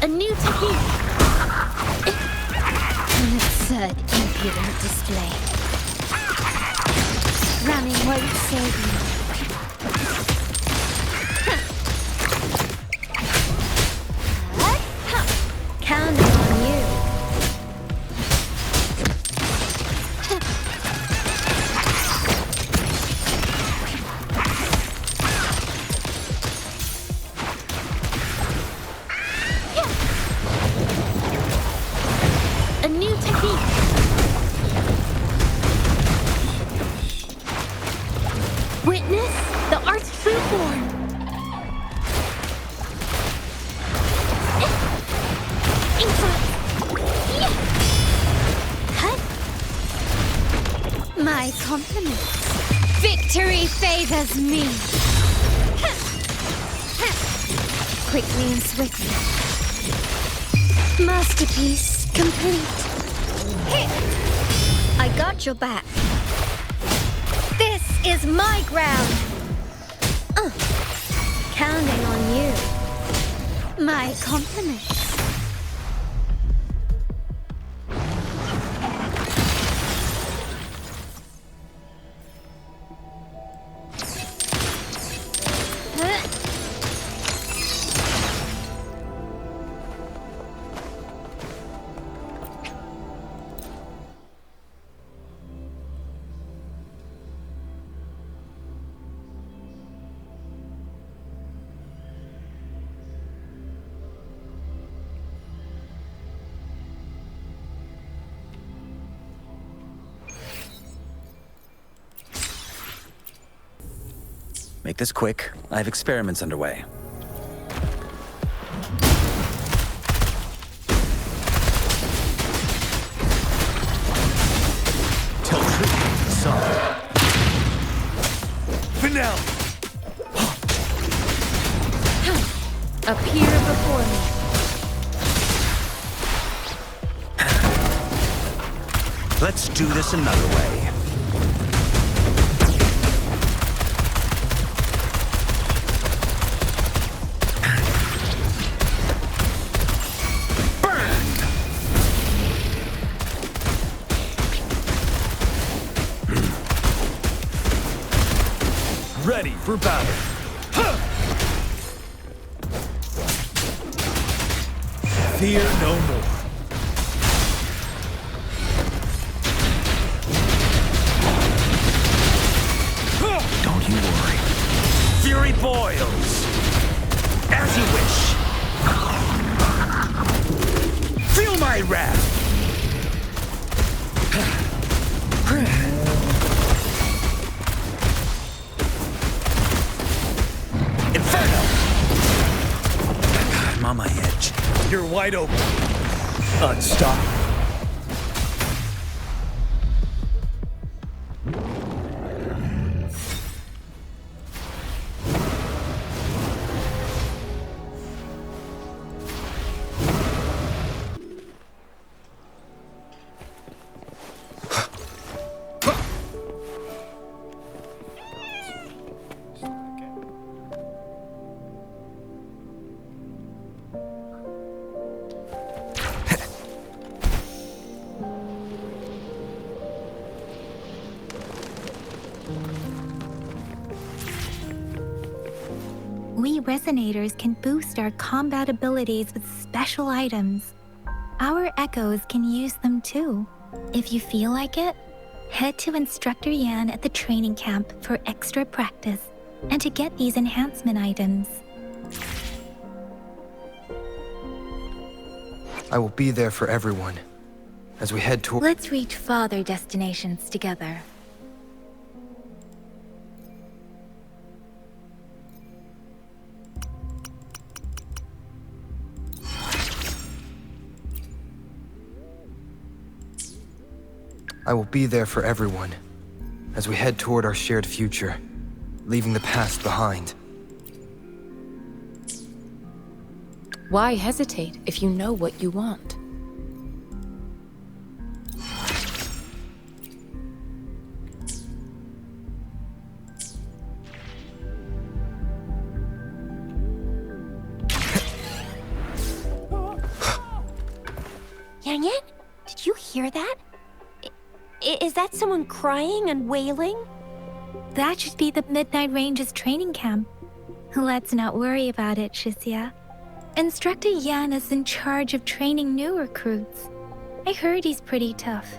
A new technique. An absurd, impudent display. Running won't save you. Counting on you. A new technique. Witness the art's true form. My compliments. Victory favors me. Quickly and swiftly. Masterpiece complete. I got your back. This is my ground. Counting on you. My compliments. Make this quick. I have experiments underway. Tell tribute to the sun. Finale! Appear before me. Let's do this another way. Ready for battle. Fear no more. Don't you worry. Fury boils. As you wish. Feel my wrath. I'm on my edge. You're wide open. Unstoppable. We resonators can boost our combat abilities with special items. Our echoes can use them too. If you feel like it, head to Instructor Yan at the training camp for extra practice and to get these enhancement items. I will be there for everyone as we head toward. Let's reach farther destinations together. I will be there for everyone as we head toward our shared future, leaving the past behind. Why hesitate if you know what you want? Yang Yan, did you hear that? Is that someone crying and wailing? That should be the Midnight Ranges training camp. Let's not worry about it, Shizia. Instructor Yan is in charge of training new recruits. I heard he's pretty tough,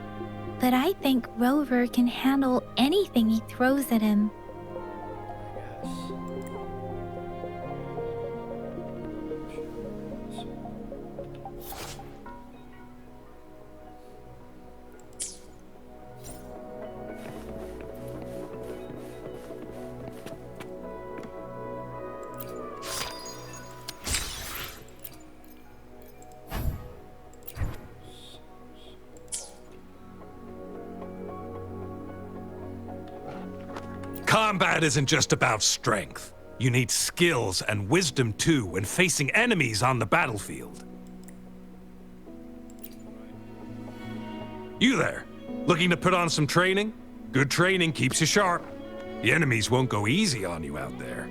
but I think Rover can handle anything he throws at him. Combat isn't just about strength. You need skills and wisdom too when facing enemies on the battlefield. You there, looking to put on some training? Good training keeps you sharp. The enemies won't go easy on you out there.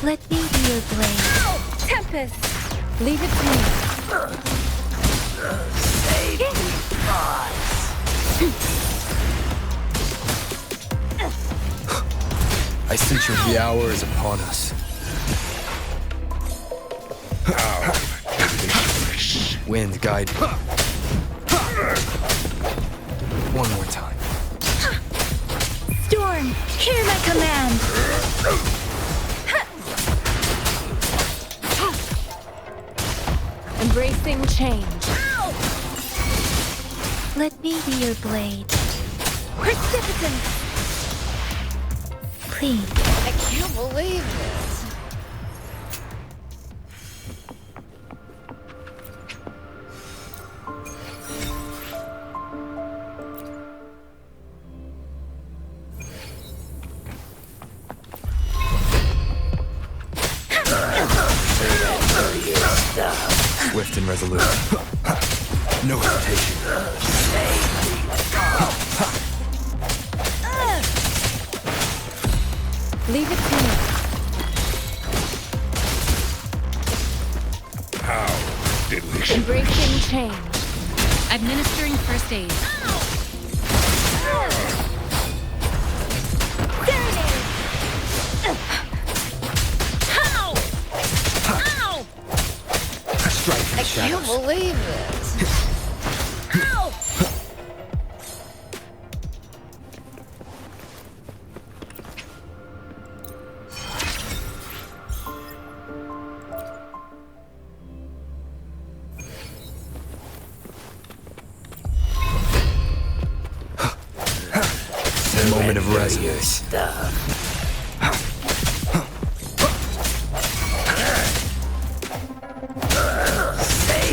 Let me be your blade. Tempest! Leave it to me. Save me, I sense the hour is upon us. Wind, guide me. One more time. Storm, hear my command! Embracing change. Let me be your blade. Precipitance! Please. I can't believe this. Swift and resolute. No hesitation. Leave it to me. How did we... Embracing change. Administering first aid. I can't believe this. Ow! A moment of resonance.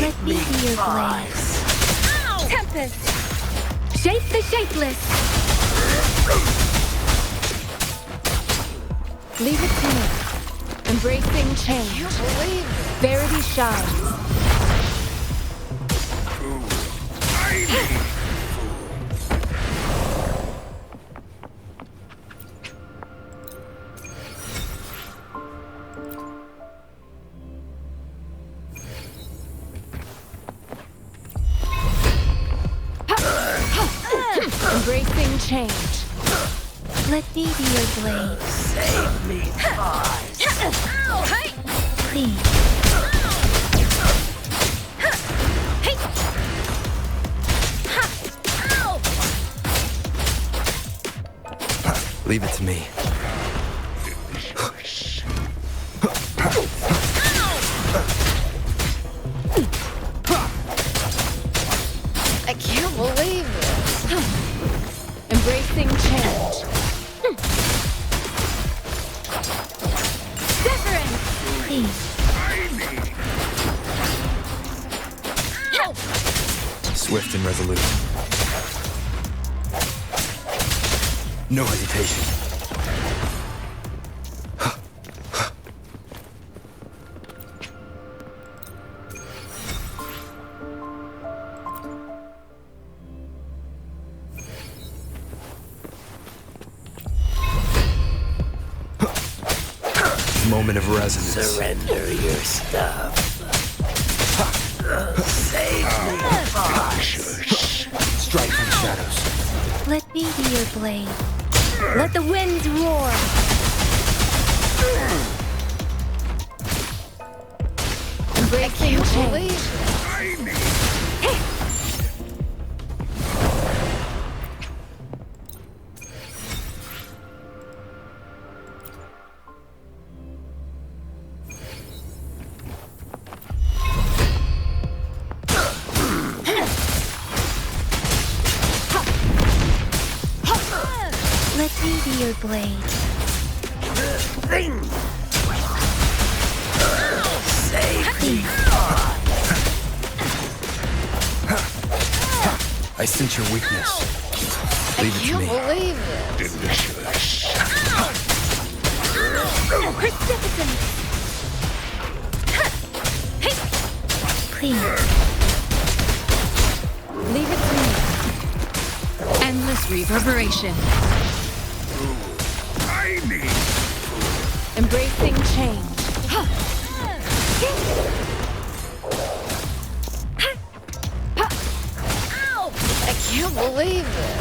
Let me be your blade. Tempest! Shape the shapeless! Leave it to me. Embracing change. I can't believe it. Verity shines. Embracing change. Let me be your blade. Save me, boys. Ow! Hey! Please. Hey! Ha! Leave it to me. I can't believe this. Embracing change. Swift and resolute. No hesitation. Moment of resonance. Surrender your stuff. Save me. Strike from the shadows. Let me be your blade. Let the winds roar. Embracing change. Let me be your blade. Save me. I sense your weakness. Leave it to me. I can't believe it. Precipitant! Please. Leave it to me. Endless reverberation. Embracing change. I can't believe this.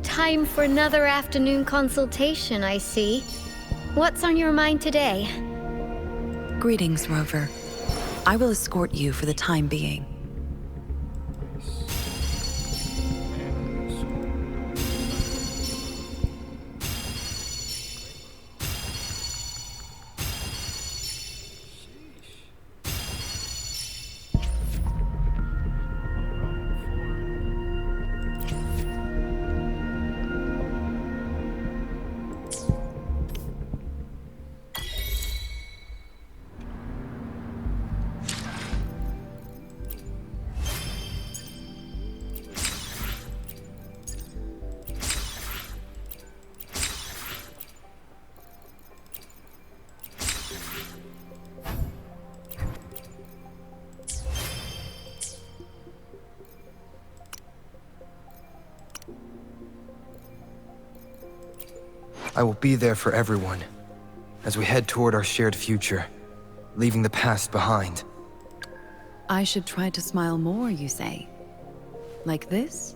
Time for another afternoon consultation, I see. What's on your mind today? Greetings, Rover. I will escort you for the time being. I will be there for everyone as we head toward our shared future, leaving the past behind. I should try to smile more, you say? Like this?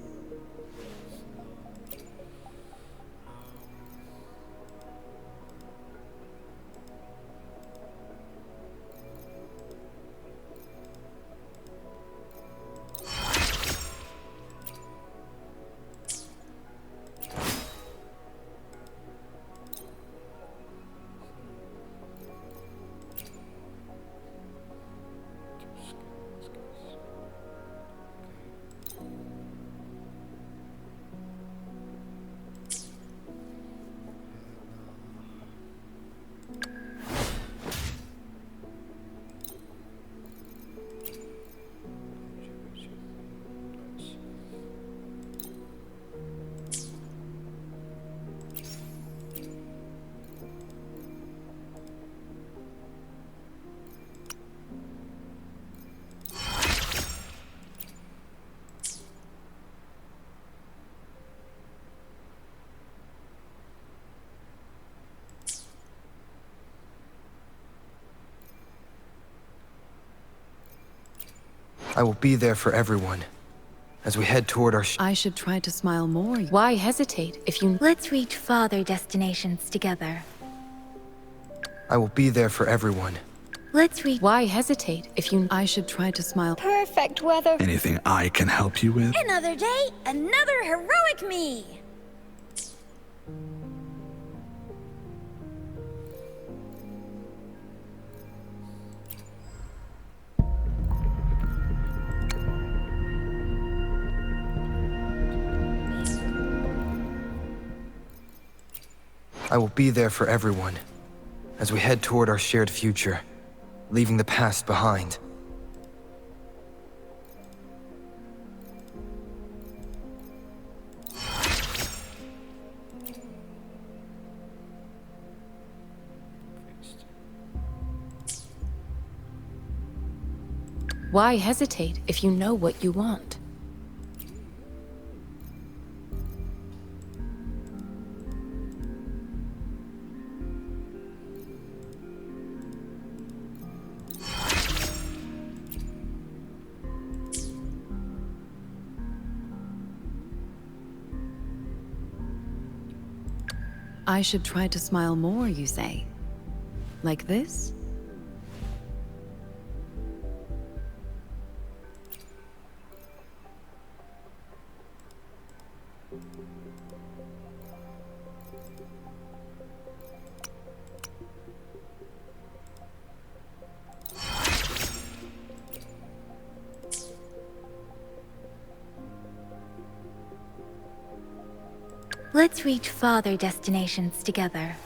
I will be there for everyone. As we head toward our I should try to smile more. Why hesitate if you... Let's reach farther destinations together. I will be there for everyone. Let's reach... Why hesitate if you... I should try to smile. Perfect weather. Anything I can help you with? Another day, another heroic me. I will be there for everyone. As we head toward our shared future, leaving the past behind. Why hesitate if you know what you want? I should try to smile more, you say? Like this? Let's reach farther destinations together.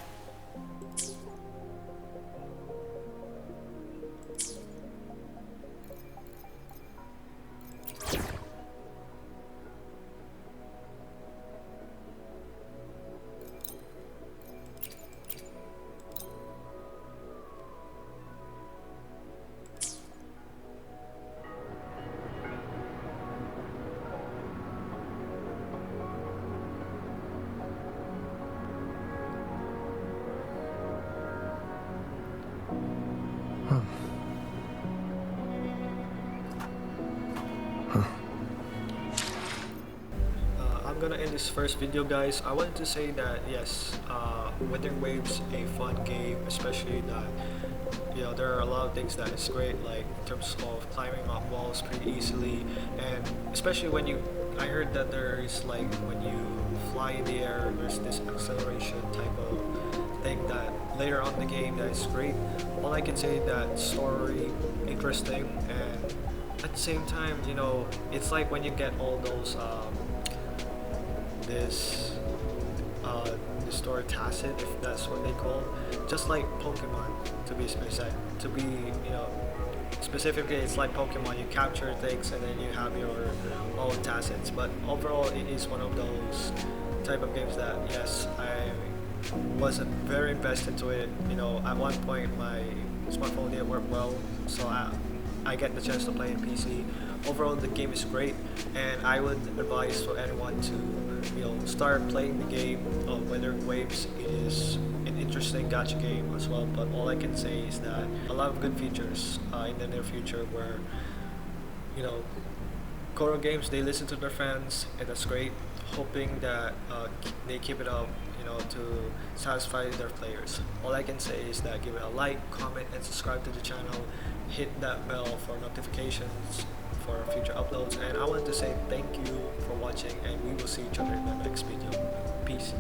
I'm gonna end this first video, guys. I wanted to say that yes, Wuthering Waves a fun game, especially that there are a lot of things that is great, like in terms of climbing up walls pretty easily, and especially when I heard that there is like when you fly in the air, there's this acceleration type of thing that later on in the game that is great. All I can say that story interesting, and at the same time, it's like when you get all those this story tacit, if that's what they call, just like Pokemon, to be specific. Specifically, it's like Pokemon. You capture things and then you have your own tacits. But overall, it is one of those type of games that yes, I wasn't very invested to it. At one point my smartphone didn't work well, so I get the chance to play in PC. Overall, the game is great, and I would advise for anyone to start playing the game of Wuthering Waves. It is an interesting gacha game as well, but all I can say is that a lot of good features in the near future where Koro Games, they listen to their fans, and that's great. Hoping that they keep it up to satisfy their players. All I can say is that give it a like, comment, and subscribe to the channel. Hit that bell for notifications for future uploads, and I want to say thank you for watching, and we will see each other in the next video. Peace.